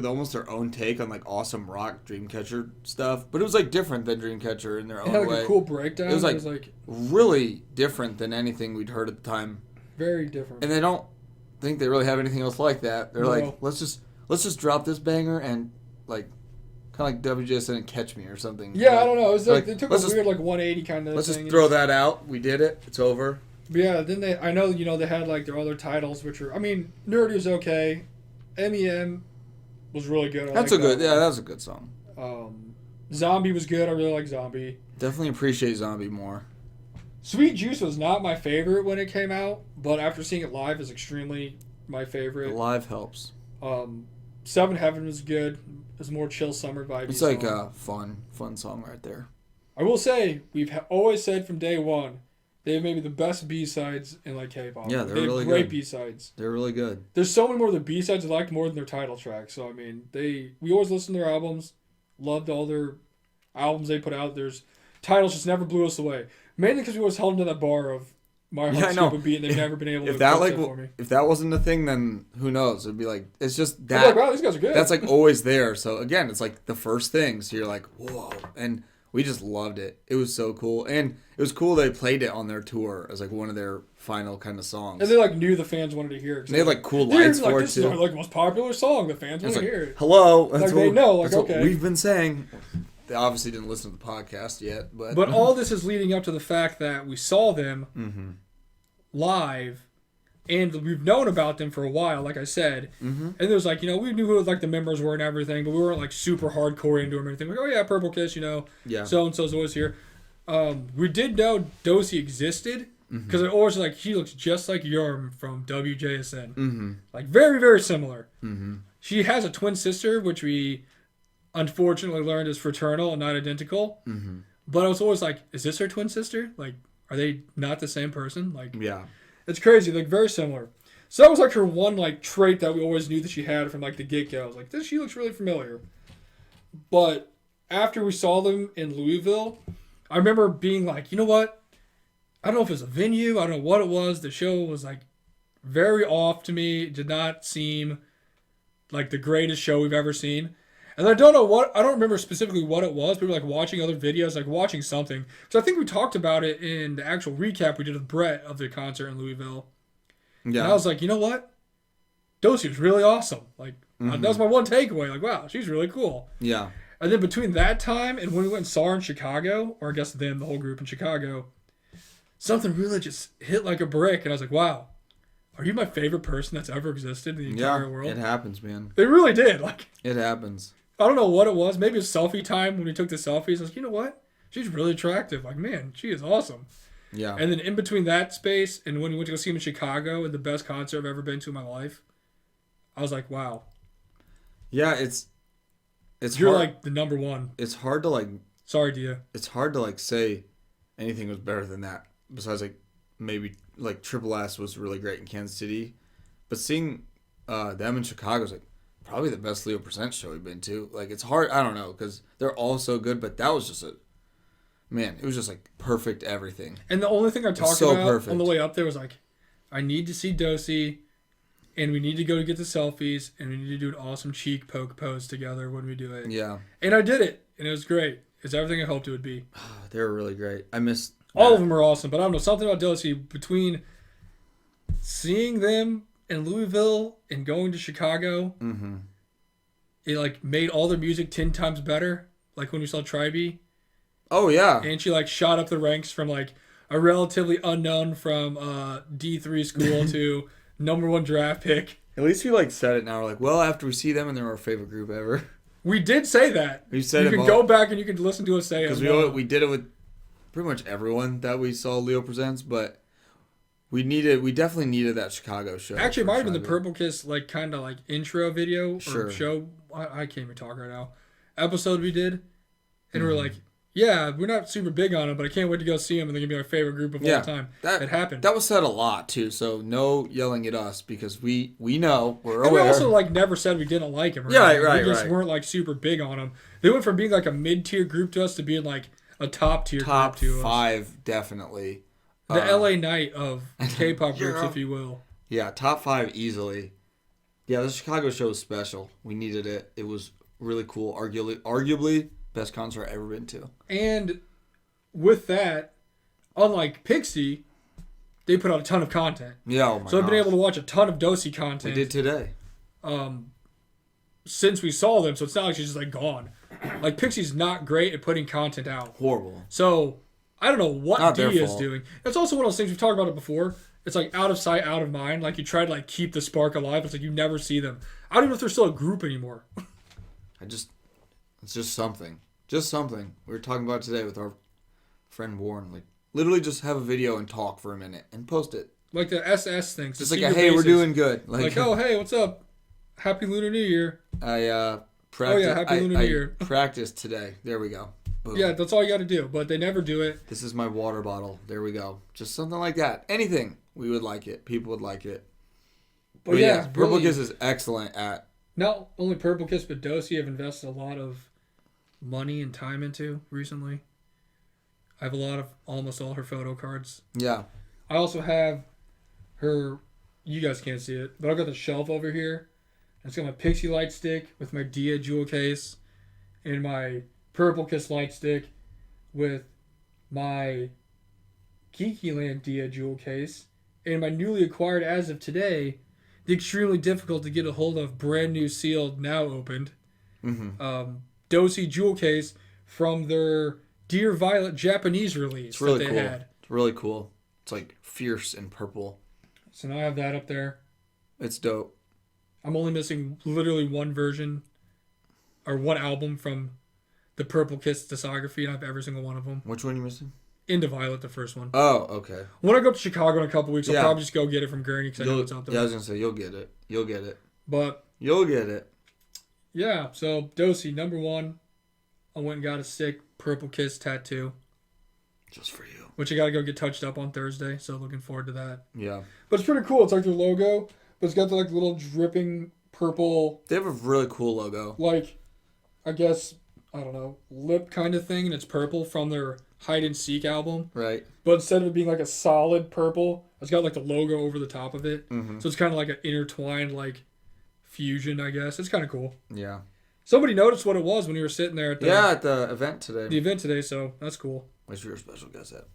almost their own take on, like, awesome rock Dreamcatcher stuff. But it was, like, different than Dreamcatcher in their own way. It had, like, a cool breakdown. It was, like, really different than anything we'd heard at the time. Very different. And they don't think they really have anything else like that. They're like, let's just drop this banger and, like, kind of like WJS didn't Catch Me or something. Yeah, like, I don't know. It was like they took a weird weird like 180 kind of let's thing. Just throw that out. We did it. It's over. But yeah, then I know, they had like their other titles, which are, I mean, Nerdy was okay. MEM was really good. That was a good song. Zombie was good. I really like Zombie. Definitely appreciate Zombie more. Sweet Juice was not my favorite when it came out, but after seeing it live is extremely my favorite. The live helps. Seven Heaven was good. It's more chill summer vibe. It's like a fun song right there. I will say, we've always said from day one, they have maybe the best B-sides in like K-pop. Yeah, they're they have really great good. B-sides. They're really good. There's so many more of the B-sides I liked more than their title tracks. So I mean, we always listened to their albums, loved all their albums they put out. There's titles just never blew us away. Mainly because we always held them to that bar of My Heart Skip a Beat, and they've never been able to fix that for me. If that wasn't the thing, then who knows? It'd be like, it's just that. Like, wow, these guys are good. That's like always there. So again, it's like the first thing. So you're like, whoa. And we just loved it. It was so cool. And it was cool they played it on their tour as like one of their final kind of songs. And they like knew the fans wanted to hear it. And they had like cool lights for it this too. is like the most popular song. The fans want to hear it. Hello. Like they know. Like, that's okay. what we've been saying. They obviously didn't listen to the podcast yet. But all this is leading up to the fact that we saw them live. And we've known about them for a while, like I said. And there's like, we knew who like the members were and everything, but we weren't like super hardcore into them or anything. Like, oh yeah, Purple Kiss, so-and-so's always here. We did know Dosi existed, because I always like, he looks just like Yorm from WJSN. Like, very, very similar. She has a twin sister, which we unfortunately learned is fraternal and not identical. But I was always like, is this her twin sister? Like, are they not the same person? Like, yeah. It's crazy, like very similar. So that was like her one like trait that we always knew that she had from like the get-go. I was like, she looks really familiar. But after we saw them in Louisville, I remember being like, you know what? I don't know if it was a venue, I don't know what it was. The show was like very off to me. It did not seem like the greatest show we've ever seen. And I don't remember specifically what it was, but we were like watching other videos, like watching something. So I think we talked about it in the actual recap we did with Brett of the concert in Louisville. Yeah. And I was like, you know what? Dosi was really awesome. Like, that was my one takeaway. Like, wow, she's really cool. Yeah. And then between that time and when we went and saw her in Chicago, or I guess them, the whole group in Chicago, something really just hit like a brick. And I was like, wow, are you my favorite person that's ever existed in the entire world? It happens, man. They really did. Like, it happens. I don't know what it was. Maybe it was selfie time when we took the selfies. I was like, you know what? She's really attractive. Like, man, she is awesome. Yeah. And then in between that space and when we went to go see him in Chicago and the best concert I've ever been to in my life, I was like, wow. Yeah, it's You're hard. like the number one. It's hard to like. Sorry, Dia. It's hard to like say anything was better than that. Besides like maybe like Triple S was really great in Kansas City, but seeing them in Chicago was like probably the best Leo Presents show we've been to. Like, it's hard. I don't know, because they're all so good, but that was just it was just like perfect everything. And the only thing I talked about on the way up there was like, I need to see Dosi, and we need to go to get the selfies, and we need to do an awesome cheek poke pose together when we do it. Yeah. And I did it, and it was great. It's everything I hoped it would be. They were really great. I missed all of them are awesome, but I don't know, something about Dosi between seeing them in Louisville and going to Chicago, it like made all their music 10 times better. Like when we saw Tribe. Oh yeah. And she like shot up the ranks from like a relatively unknown from D3 school to number one draft pick. At least we like said it now. We're like, well, after we see them and they're our favorite group ever. We did say that. We said you can go back and you can listen to us say it. Because we did it with pretty much everyone that we saw Leo Presents, but we definitely needed that Chicago show. Actually, it might have been the Purple Kiss like kind of like intro video or show. I can't even talk right now. Episode we did, and we're like, yeah, we're not super big on them, but I can't wait to go see them, and they're gonna be our favorite group of all time. It happened. That was said a lot too, so no yelling at us because we know we're aware. And we also like never said we didn't like them. Right? We just weren't like super big on them. They went from being like a mid-tier group to us to being like a top-tier group to us. Top 5 definitely. The LA night of K-pop groups, if you will. Yeah, top 5 easily. Yeah, the Chicago show was special. We needed it. It was really cool. Arguably best concert I've ever been to. And with that, unlike Pixie, they put out a ton of content. Yeah, oh my So I've been able to watch a ton of Dosi content. We did today. Since we saw them, so it's not like she's just like gone. Like Pixie's not great at putting content out. Horrible. So I don't know what Dia is doing. It's also one of those things we've talked about it before. It's like out of sight, out of mind. Like you try to like keep the spark alive. It's like you never see them. I don't even know if they're still a group anymore. It's just something. Just something. We were talking about it today with our friend Warren. Like literally just have a video and talk for a minute and post it. Like the SS things. Just like, hey, we're doing good. Like, oh, hey, what's up? Happy Lunar New Year. Happy Lunar New Year. Practiced today. There we go. Boom. Yeah, that's all you got to do. But they never do it. This is my water bottle. There we go. Just something like that. Anything. We would like it. People would like it. But yeah, Purple Kiss is excellent at... Not only Purple Kiss, but Dosi have invested a lot of money and time into recently. I have almost all her photo cards. Yeah. I also have her... You guys can't see it, but I've got the shelf over here. It's got my Pixie light stick with my Dia jewel case and my Purple Kiss light stick. with my Geeky Land Dia jewel case and my newly acquired, as of today, the extremely difficult to get a hold of, brand new sealed, now opened, Dosey jewel case from their Dear Violet Japanese release It's really that they cool. had. It's really cool. It's like fierce and purple. So now I have that up there. It's dope. I'm only missing literally one version or one album from the Purple Kiss discography, and I have every single one of them. Which one are you missing? Into Violet, the first one. Oh, okay. When I go up to Chicago in a couple weeks, I'll probably just go get it from Gurney because I know it's out there. Yeah, I was going to say, you'll get it. You'll get it. But You'll get it. yeah, so Dosey, number one. I went and got a sick Purple Kiss tattoo. Just for you. Which I got to go get touched up on Thursday, so looking forward to that. Yeah. But it's pretty cool. It's like their logo, but it's got the like little dripping purple... They have a really cool logo. Like, I guess, I don't know, lip kind of thing, and it's purple from their Hide and Seek album. Right. But instead of it being like a solid purple, it's got like the logo over the top of it. Mm-hmm. So it's kind of like an intertwined like fusion, I guess. It's kind of cool. Yeah. Somebody noticed what it was when we were sitting there at at the event today. So that's cool. Where's your special guest at?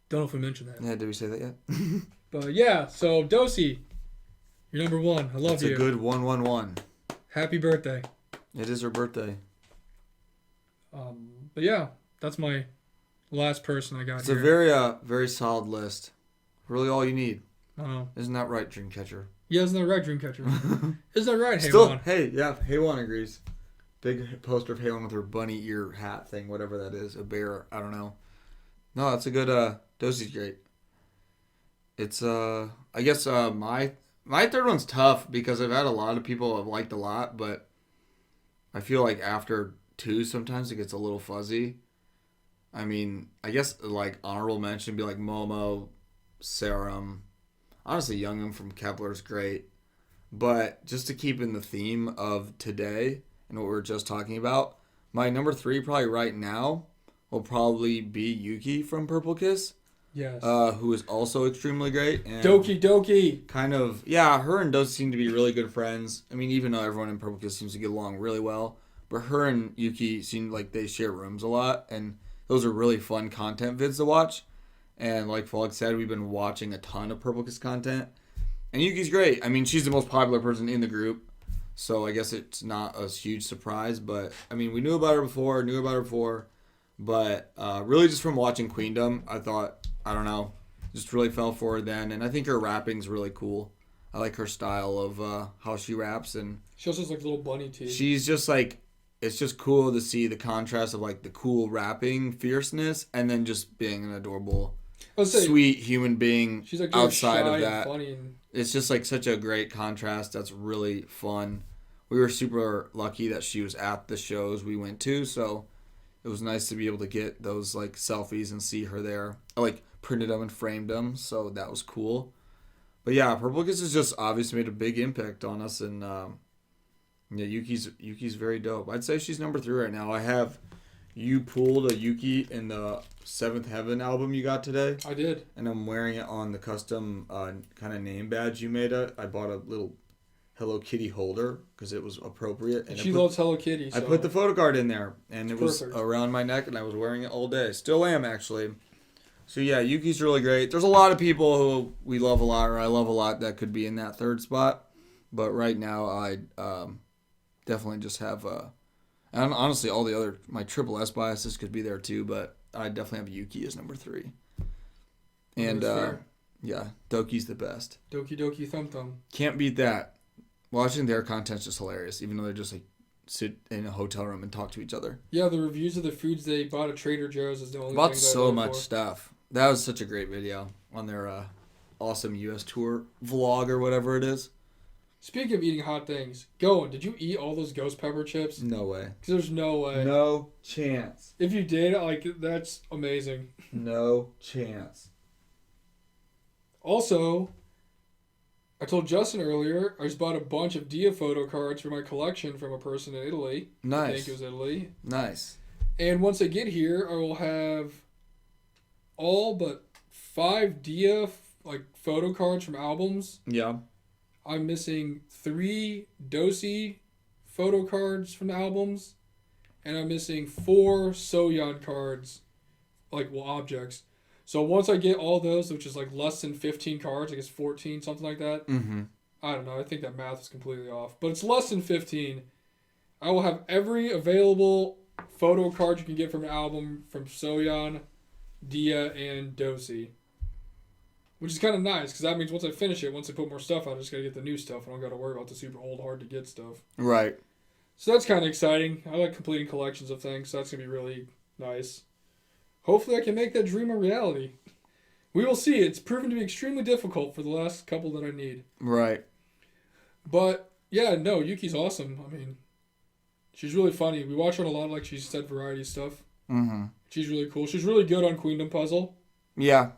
Don't know if we mentioned that. Yeah, did we say that yet? But yeah, so Dosey, you're number one. I love It's you. a good 111. Happy birthday. It is her birthday. But yeah, that's my last person I got It's here. a very very solid list. Really all you need. Oh. Isn't that right, Dreamcatcher? Yeah, isn't that right, Dreamcatcher? Isn't that right, Still, Haywan? hey, yeah, Haywan agrees. Big poster of Haywan with her bunny ear hat thing, whatever that is. A bear, I don't know. No, that's a good, Dosey's great. It's, I guess, my third one's tough because I've had a lot of people I've liked a lot, but I feel like after two, sometimes it gets a little fuzzy. I mean, I guess, like, honorable mention would be like Momo, Serum. Honestly, Young'un from Kepler's great. But just to keep in the theme of today and what we were just talking about, my number three probably right now will probably be Yuki from Purple Kiss. Yes. Who is also extremely great. And Doki Doki. kind of, yeah, her and Dosey seem to be really good friends. I mean, even though everyone in Purple Kiss seems to get along really well, but her and Yuki seem like they share rooms a lot, and those are really fun content vids to watch. And like Falk said, we've been watching a ton of Purple Kiss content. And Yuki's great. I mean, she's the most popular person in the group, so I guess it's not a huge surprise. But, I mean, we knew about her before, but really just from watching Queendom, I thought, I don't know, just really fell for her then. And I think her rapping's really cool. I like her style of how she raps. And She also has like little bunny teeth. she's just like, it's just cool to see the contrast of like the cool rapping fierceness and then just being an adorable, sweet human being she's like outside shy of that. And funny and... It's just like such a great contrast that's really fun. We were super lucky that she was at the shows we went to, so it was nice to be able to get those like selfies and see her there. I like printed them and framed them, so that was cool. But yeah, Purple Kiss has just obviously made a big impact on us, and yeah, Yuki's very dope. I'd say she's number 3 right now. I have you pulled a Yuki in the Seventh Heaven album you got today. I did. And I'm wearing it on the custom kind of name badge you made. I bought a little Hello Kitty holder because it was appropriate. And she loves Hello Kitty. So. I put the photo card in there, and it was perfect. around my neck, and I was wearing it all day. Still am, actually. So yeah, Yuki's really great. There's a lot of people who we love a lot, or I love a lot, that could be in that third spot. But right now, I definitely just have... and honestly, all the other... My Triple S biases could be there too, but I definitely have Yuki as number 3. And yeah, Doki's the best. Doki Doki Thumb Thumb. Can't beat that. Watching their content's just hilarious, even though they just like sit in a hotel room and talk to each other. Yeah, the reviews of the foods they bought at Trader Joe's is the only Bought thing so much stuff. That was such a great video on their awesome U.S. tour vlog or whatever it is. Speaking of eating hot things, did you eat all those ghost pepper chips? No way. Because there's no way. No chance. If you did, that's amazing. No chance. Also, I told Justin earlier, I just bought a bunch of Dia photo cards for my collection from a person in Italy. Nice. I think it was Italy. Nice. And once I get here, I will have all but 5 Dia photo cards from albums. Yeah. I'm missing 3 Dosey photo cards from the albums and I'm missing 4 Soyeon cards, objects. So once I get all those, which is like less than 15 cards, I guess 14, something like that. Mm-hmm. I don't know. I think that math is completely off. But it's less than 15. I will have every available photo card you can get from an album from Soyeon, Dia, and Dosi. Which is kind of nice, because that means once I finish it, once I put more stuff out, I just got to get the new stuff. I don't got to worry about the super old, hard-to-get stuff. Right. So that's kind of exciting. I like completing collections of things, so that's going to be really nice. Hopefully I can make that dream a reality. We will see. It's proven to be extremely difficult for the last couple that I need. Right. But, yeah, no, Yuki's awesome. I mean, she's really funny. We watch her on a lot of, like she said, variety stuff. Mm-hmm. She's really cool. She's really good on Queendom Puzzle. Yeah.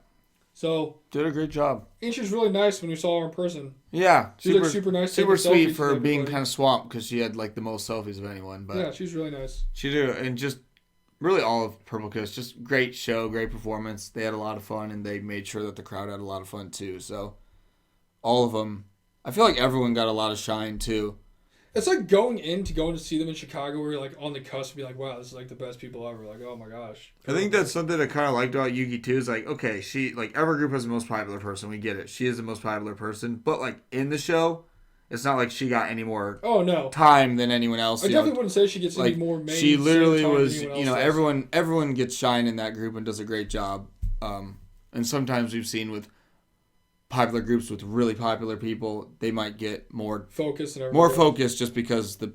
So did a great job. And she's really nice when we saw her in person. Yeah. She's like super nice. Super sweet for being kind of swamped because she had like the most selfies of anyone. But yeah, she's really nice. She did, and just really all of Purple Kiss, just great show, great performance. They had a lot of fun, and they made sure that the crowd had a lot of fun too. So all of them, I feel like everyone got a lot of shine too. It's like going to see them in Chicago where you're like on the cusp of being like, wow, this is like the best people ever. Like, oh my gosh. I think that's something I kind of liked about Yuki too. Is like, okay, she like every group has the most popular person. We get it. She is the most popular person, but like in the show, it's not like she got any more time than anyone else. I definitely wouldn't say she gets any more main. She literally was, everyone gets shine in that group and does a great job. And sometimes we've seen with popular groups with really popular people, they might get more focus just because the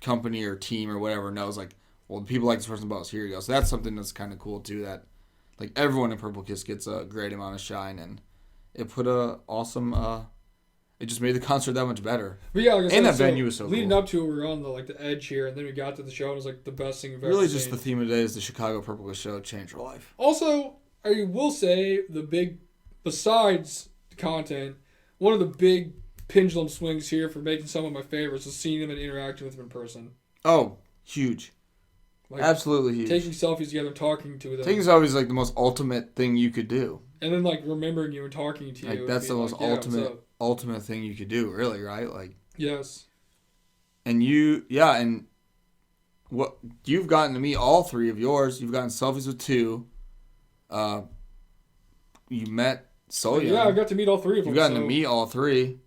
company or team or whatever knows like, well, the people like this person most. Here you go. So that's something that's kind of cool too. That like everyone in Purple Kiss gets a great amount of shine, and it put a awesome. It just made the concert that much better. But yeah, like I said, and that venue was so leading cool. Up to it, we were on the edge here, and then we got to the show, and it was like the best thing we've ever really seen. Just the theme of the day is the Chicago Purple Kiss show changed her life. Also, I will say besides content, one of the big pendulum swings here for making some of my favorites is seeing them and interacting with them in person. Oh, huge. Like, absolutely huge. Taking selfies together, talking to them. Taking selfies is like the most ultimate thing you could do. And then like remembering you and talking to you. Like that's the most ultimate thing you could do, really, right? Like yes. And what you've gotten to meet all 3 of yours. You've gotten selfies with 2. You met Soyeon. Yeah, I got to meet all 3 of them. You've gotten to meet all 3.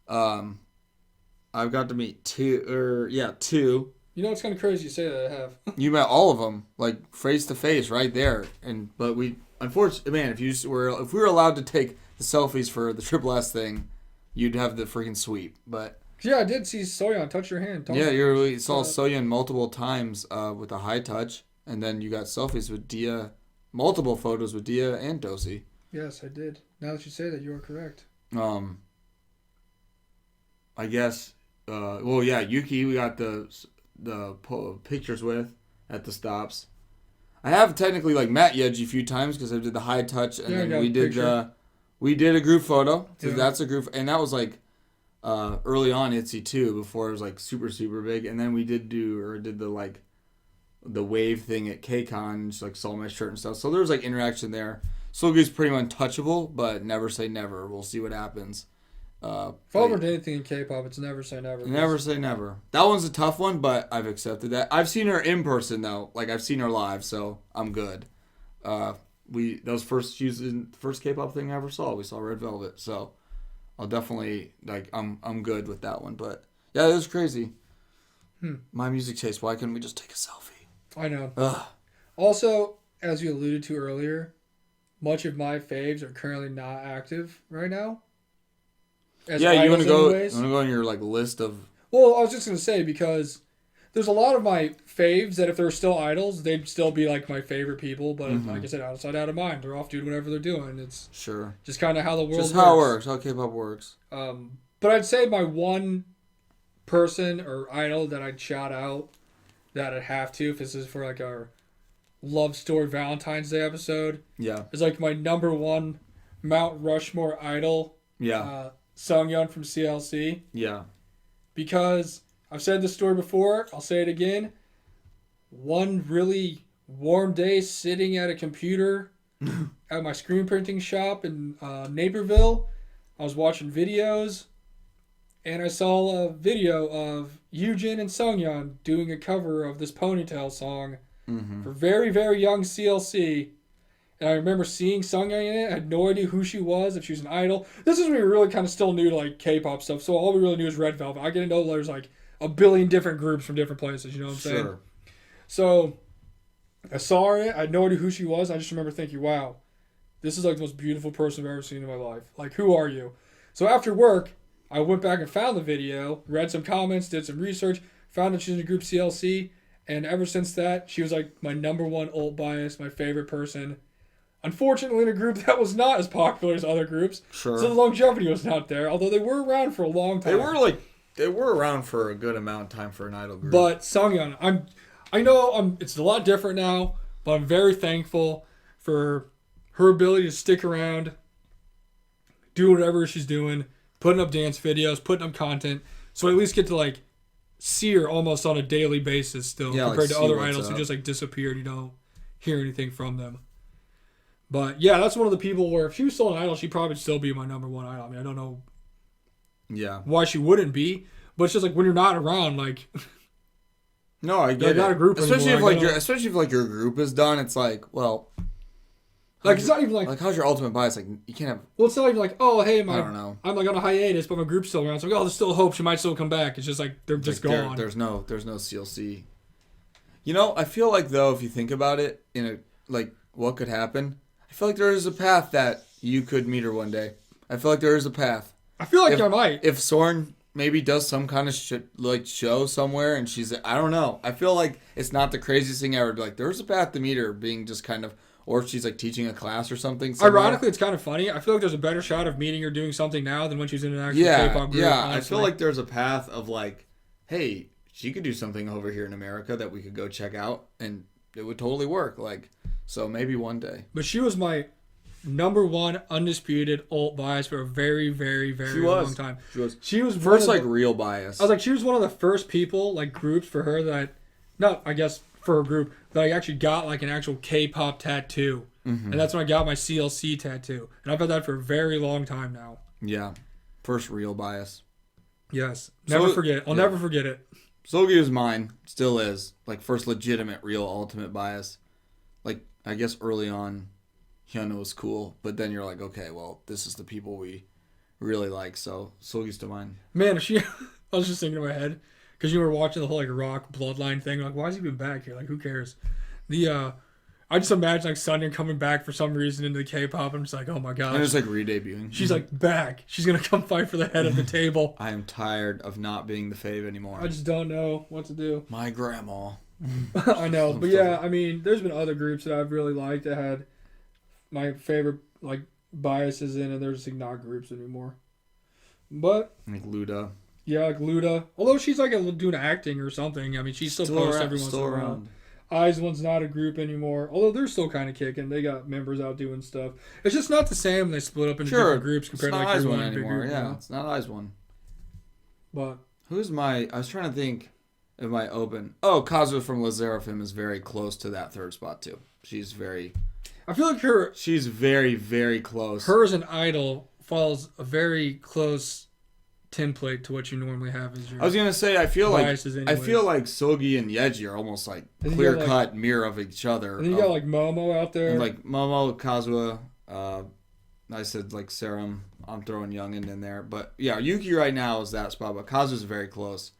I've got to meet 2. You know, it's kind of crazy you say that. I have. You met all of them, like face to face, right there. But we, unfortunately, man, if we were allowed to take the selfies for the Triple S thing, you'd have the freaking sweep. But yeah, I did see Soyeon touch your hand. You saw Soyeon multiple times with a high touch, and then you got selfies with Dia, multiple photos with Dia and Dosi. Yes, I did. Now that you say that, you are correct. I guess. Yuki, we got the pictures with at the stops. I have technically met Yeji a few times because I did the high touch, and then we did a group photo. So that's a group, and that was early on ITZY too, before it was super super big, and then we did the wave thing at KCON, just saw my shirt and stuff. So there was interaction there. Slogu's pretty untouchable, but never say never. We'll see what happens. If I ever did anything in K-pop, it's never say never. Never say never. That one's a tough one, but I've accepted that. I've seen her in person though. I've seen her live, so I'm good. She was the first K-pop thing I ever saw. We saw Red Velvet, so I'll definitely I'm good with that one. But yeah, it was crazy. My music taste. Why couldn't we just take a selfie? I know. Ugh. Also, as you alluded to earlier, much of my faves are currently not active right now. You want to go on your list of... Well, I was just going to say, because there's a lot of my faves that if they're still idols, they'd still be my favorite people, but like I said, outside out of mind. They're off doing whatever they're doing. It's just kind of how the world works. Just how it works, how K-pop works. But I'd say my one person or idol that I'd shout out that I'd have to, if this is for our Love Story Valentine's Day episode, is my number one Mount Rushmore idol. Sungyeon from CLC. Yeah. Because I've said this story before, I'll say it again. One really warm day sitting at a computer at my screen printing shop in Naperville, I was watching videos, and I saw a video of Yujin and Sungyeon doing a cover of this Ponytail song for very, very young CLC. And I remember seeing Sungyeon in it. I had no idea who she was, if she was an idol. This is when we were really kind of still new to like K-pop stuff, so all we really knew was Red Velvet. I didn't know there's like a billion different groups from different places, you know what I'm saying? Sure. So I saw her in it. I had no idea who she was. I just remember thinking, wow, this is like the most beautiful person I've ever seen in my life. Like, who are you? So after work, I went back and found the video, read some comments, did some research, found that she's in the group CLC, and ever since that, she was like my number one alt bias, my favorite person. Unfortunately, in a group that was not as popular as other groups, Sure. so the longevity was not there, although they were around for a long time. They were around for a good amount of time for an idol group. But Sungyeon, I know it's a lot different now, but I'm very thankful for her ability to stick around, do whatever she's doing, putting up dance videos, putting up content, so I at least get to like see her almost on a daily basis still, compared like, to see other what's idols who up. just like disappeared. You don't hear anything from them. But yeah, that's one of the people where if she was still an idol, she'd probably still be my number one idol. I mean, I don't know why she wouldn't be, but it's just like when you're not around, like no, I get it. Not a group especially anymore, if like your group is done. It's like, well, like it's not even like how's your ultimate bias? Like you can't have. well, it's not even like, oh hey, I don't know. I'm like on a hiatus, but my group's still around. So like, oh, there's still hope she might still come back. It's just like they're just Like, gone. there's no CLC. You know, I feel like though, if you think about it, what could happen? I feel like there is a path that you could meet her one day. I feel like there is a path. I feel like I might. If Soren maybe does some kind of show somewhere and she's, I don't know. I feel like it's not the craziest thing ever. Like there's a path to meet her being just kind of, or if she's like teaching a class or something. Somewhere. Ironically, it's kind of funny. I feel like there's a better shot of meeting her doing something now than when she's in an actual K-pop group. Yeah, honestly. I feel like there's a path of like, hey, she could do something over here in America that we could go check out and it would totally work. Like, so maybe one day. But she was my number one undisputed alt bias for a very, very, very long time. She was first like real bias. I was like, she was one of the first people, like groups for her not I guess for her group, that I actually got like an actual K-pop tattoo. And that's when I got my CLC tattoo. And I've had that for a very long time now. Yeah. First real bias. Yes. Never forget. I'll never forget it. Sogi was mine. Still is. Like first legitimate real ultimate bias. Like I guess early on Hyuna was cool, but then you're like, okay, well, this is the people we really like, so Sogi's to mine. Man, I was just thinking in my head, because you were watching the whole like rock bloodline thing, like, why is he even back here? Like, who cares? I just imagine like Sonya coming back for some reason into the K-pop. I'm just like, oh my gosh. And it's like re-debuting. She's like back. She's gonna come fight for the head of the table. I am tired of not being the fave anymore. I just don't know what to do. My grandma. I know, but yeah, I mean, there's been other groups that I've really liked that had my favorite like biases in, and they're just like not groups anymore. But like Luda. Yeah, like Luda. Although she's like doing acting or something. I mean, she still posts every once in a while. Eyes One's not a group anymore. Although they're still kind of kicking. They got members out doing stuff. It's just not the same when they split up into different groups compared to like Eyes one One big anymore. group. Yeah, it's not Eyes One. But who's my? I was trying to think of my open. Oh, Kazuha from La Seraphim is very close to that third spot too. She's very. I feel like she's very, very close. Her as an idol follows a very close template to what you normally have as your. I was gonna say I feel like anyways. Sogi and Yeji are almost like clear cut mirror of each other. And then you got like Momo out there. And like Momo, Kazuha, I said like Serum. I'm throwing Youngin in there, but yeah, Yuki right now is that spot, but Kazuha's very close,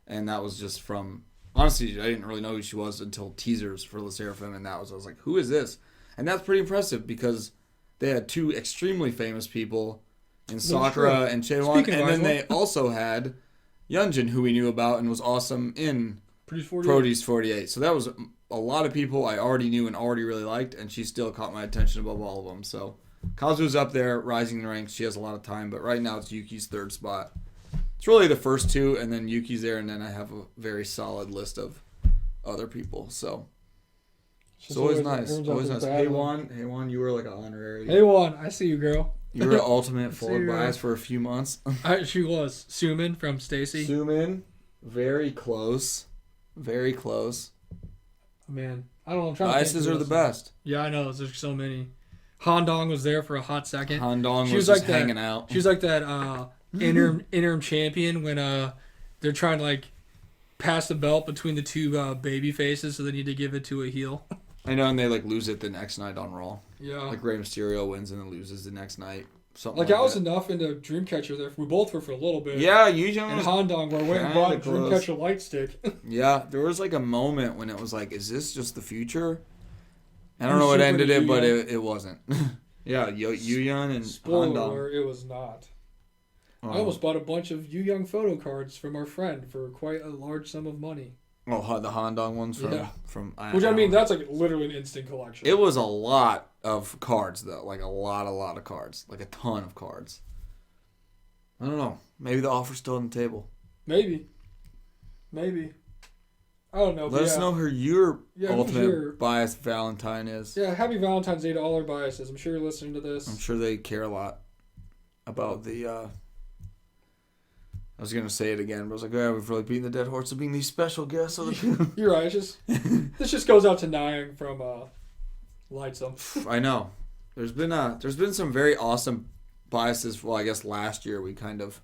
and that was just from honestly I didn't really know who she was until teasers for La Seraphim, and I was like, who is this? And that's pretty impressive because they had two extremely famous people in Sakura and Chaewon, and then they also had Yeonjun, who we knew about and was awesome in Produce 48. So that was a lot of people I already knew and already really liked, and she still caught my attention above all of them. So Kazu's up there, rising in the ranks. She has a lot of time, but right now it's Yuki's third spot. It's really the first two, and then Yuki's there, and then I have a very solid list of other people. So it's always nice. Always nice. Hey Juan, you were like an honorary. Hey Juan, I see you, girl. You were an ultimate forward bias for a few months. She was. Sumin from Stacy. Sumin, very close. Very close. Man, I don't know. I'm trying biases are the best. Yeah, I know. There's so many. Han Dong was there for a hot second. Han Dong was just hanging out. She was like that interim champion when they're trying to like pass the belt between the two baby faces, so they need to give it to a heel. I know, and they like lose it the next night on Raw. Yeah. Like Rey Mysterio wins and then loses the next night. Something Like like I was that. enough into Dreamcatcher there. We both were for a little bit. Yeah, Yu-Jung And was Handong were went and bought a close. Dreamcatcher light stick. Yeah, there was like a moment when it was like, is this just the future? I don't You know what super ended it, but Yu-Yung. it wasn't. Yeah, Yu-Yun and Spoiler Handong. alert, it was not. Oh. I almost bought a bunch of Yu-Yung photo cards from our friend for quite a large sum of money. Oh, the Handong ones from Yeah. from. Which I mean, that's like literally an instant collection. It was a lot of cards though, like a lot of cards, like a ton of cards. I don't know. Maybe the offer's still on the table. Maybe. I don't know. Let us know who your who's ultimate your- biased Valentine is. Yeah, happy Valentine's Day to all our biases. I'm sure you're listening to this. I'm sure they care a lot about the. I was gonna say it again, but I was like, "Oh, we've really beaten the dead horse of being these special guests." You're right. This just goes out to Nyang from Lightsome. I know. There's been some very awesome biases. Well, I guess last year we kind of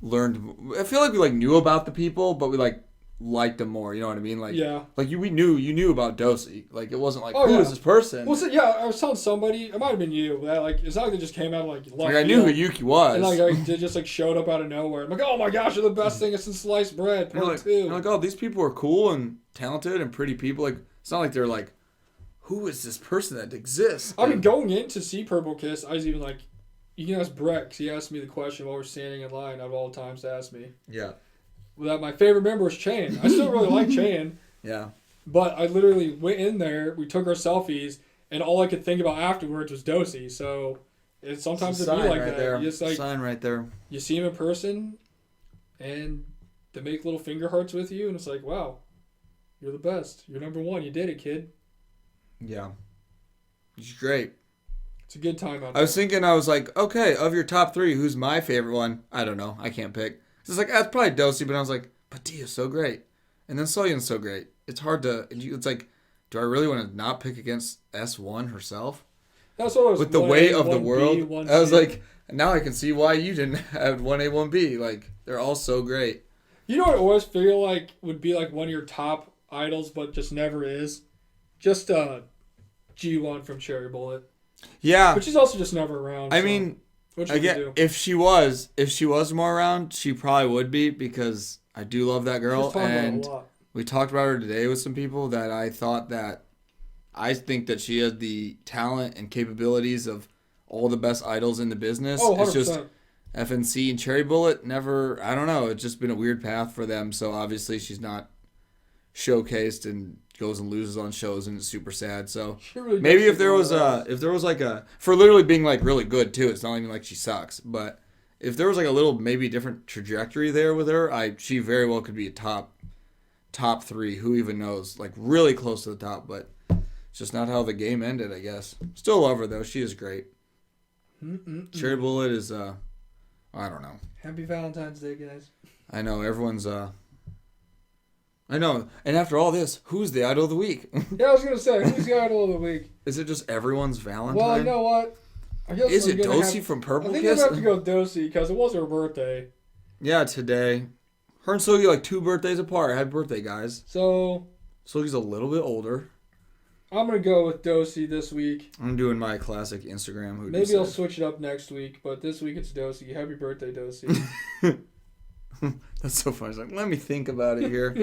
learned. I feel like we like knew about the people, but we liked them more. You know what I mean? Like Yeah. like you knew about Dosey. Like it wasn't like Oh, who yeah. is this person? Well, so, yeah, I was telling somebody, it might have been you, that like it's not like they just came out of like left Like I knew who field, Yuki was. and like they just like showed up out of nowhere. I'm like, oh my gosh, you're the best thing since sliced bread. You're Part like, two. you're like, oh, these people are cool and talented and pretty people. Like it's not like they're like, who is this person that exists? I mean, going in to see Purple Kiss, I was even like, you can ask Brett, 'cause he asked me the question while we're standing in line out of all times to ask me. Yeah. That my favorite member was Chan. I still really like Chan, Yeah. but I literally went in there, we took our selfies, and all I could think about afterwards was Dosey. So it's sometimes It's it a be sign like right that. there. You just like Sign right there. you see him in person, and they make little finger hearts with you, and it's like, wow, you're the best. You're number one. You did it, kid. Yeah. It's great. It's a good time out I there. was thinking, I was like, okay, of your top three, who's my favorite one? I don't know. I can't pick. It's like, that's probably Dosey, but I was like, but Dia's so great. And then Soyeon's so great. It's hard to, it's like, do I really want to not pick against S1 herself? That's what I was With the 1A, weight of the 1B, world, 1C. I was like, now I can see why you didn't have 1A, 1B. Like, they're all so great. You know what I always feel like would be like one of your top idols, but just never is? Just G1 from Cherry Bullet. Yeah. But she's also just never around. I so mean, what you I gonna get, do? if she was more around, she probably would be, because I do love that girl. Just talking about it And a lot. we talked about her today with some people that I think that she has the talent and capabilities of all the best idols in the business. Oh, 100%. It's just FNC and Cherry Bullet never, I don't know, it's just been a weird path for them. So obviously she's not showcased and goes and loses on shows, and it's super sad. So She really maybe does if there was like a, for literally being like really good too, it's not even like she sucks, but if there was like a little maybe different trajectory there with her, she very well could be a top three. Who even knows? Like really close to the top, but it's just not how the game ended, I guess. Still love her though. She is great. Cherry Bullet is I don't know. Happy Valentine's Day, guys. I know everyone's I know. And after all this, who's the idol of the week? Yeah, I was gonna say, who's the idol of the week? Is it just everyone's Valentine? Well, you know what? I guess Is I'm it gonna Dosey have- from Purple I think Kiss? I'm gonna have to go with Dosey because it was her birthday. Yeah, today. Her and Sogi like 2 birthdays apart. Happy birthday, guys. So Sogi's a little bit older. I'm gonna go with Dosey this week. I'm doing my classic Instagram. Who Maybe I'll switch it up next week, but this week it's Dosey. Happy birthday, Dosey. That's so funny. It's like, let me think about it here.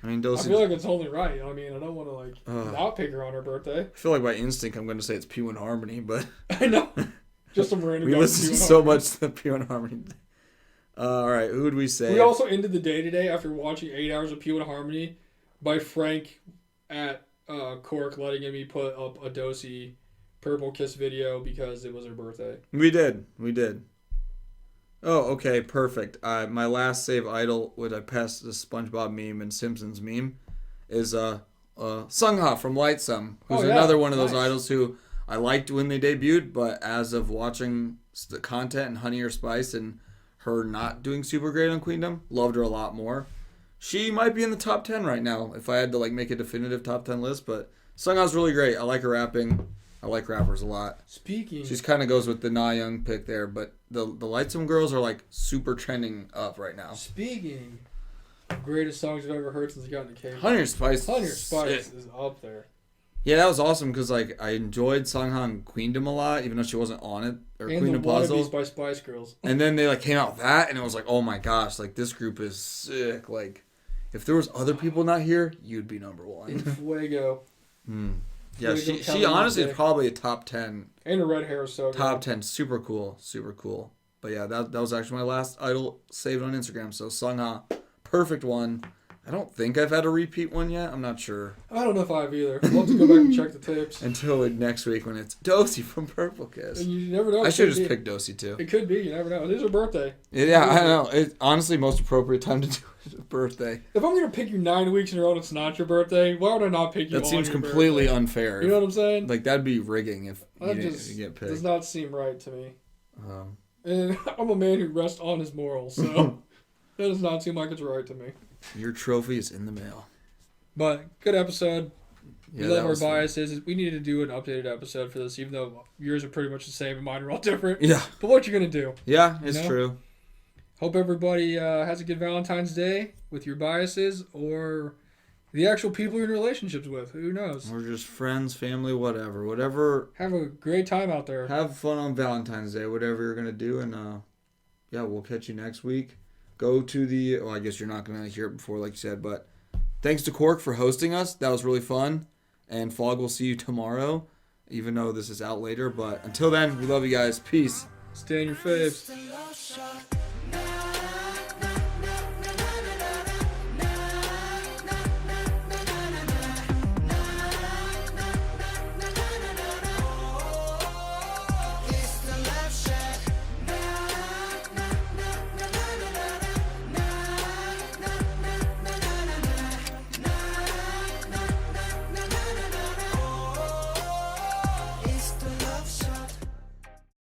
I mean, I Dosey. feel like it's only right. I mean, I don't want to like Ugh. not pick her on her birthday. I feel like by instinct I'm going to say it's P1 Harmony, but I know. Just some random. we guy listen doing so it. much to P1 Harmony. All right, who would we say? We also ended the day today after watching 8 hours of P1 Harmony by Frank at Cork letting me put up a Dosey Purple Kiss video because it was her birthday. We did. Oh, okay, perfect. My last save idol, which I passed the SpongeBob meme and Simpsons meme, is Sungha from Lightsome, who's Oh, yeah. another one of those Nice. idols who I liked when they debuted, but as of watching the content and Honey or Spice and her not doing super great on Queendom, loved her a lot more. She might be in the top 10 right now if I had to like make a definitive top 10 list, but Sungha's really great. I like her rapping. I like rappers a lot. Speaking. She kind of goes with the Na Young pick there, but the Lightsome girls are like super trending up right now. Speaking. Greatest songs I've ever heard since I got into K-pop. Honey or Spice. Honey or Spice is up there. Yeah, that was awesome because like I enjoyed Songha and Queendom a lot, even though she wasn't on it. Or And Queendom the Puzzle. Wannabes by Spice Girls. And then they like came out with that, and it was like, oh my gosh, like this group is sick. Like, if there was other people not here, you'd be number one. In Fuego. Yeah, she honestly is probably a top 10. And her red hair is so good. Top 10, super cool, super cool. But yeah, that was actually my last idol saved on Instagram. So Sungha, perfect one. I don't think I've had a repeat one yet. I'm not sure. I don't know if I have either. I'll have to go back and check the tapes. Until next week when it's Dosey from Purple Kiss. And you never know. I should have just picked Dosey too. It could be. You never know. It is her birthday. Yeah, I know. It's honestly most appropriate time to do it. Birthday. If I'm going to pick you 9 weeks in a row and it's not your birthday, why would I not pick you That on seems your completely birthday? unfair. You know what I'm saying? Like, that'd be rigging if you That didn't just get picked. does not seem right to me. Um, And I'm a man who rests on his morals, so that does not seem like it's right to me. your trophy is in the mail. But good episode. We Yeah, love that our was fun. biases. We need to do an updated episode for this, even though yours are pretty much the same and mine are all different. Yeah. But what you're going to do? Yeah, it's You know? true. Hope everybody has a good Valentine's Day with your biases or the actual people you're in relationships with. Who knows? We're just friends, family, whatever. Whatever. Have a great time out there. Have fun on Valentine's Day, whatever you're going to do. And, yeah, we'll catch you next week. Go to the... Well, I guess you're not going to hear it before, like you said. But thanks to Cork for hosting us. That was really fun. And Fog will see you tomorrow, even though this is out later. But until then, we love you guys. Peace. Stay in your faves.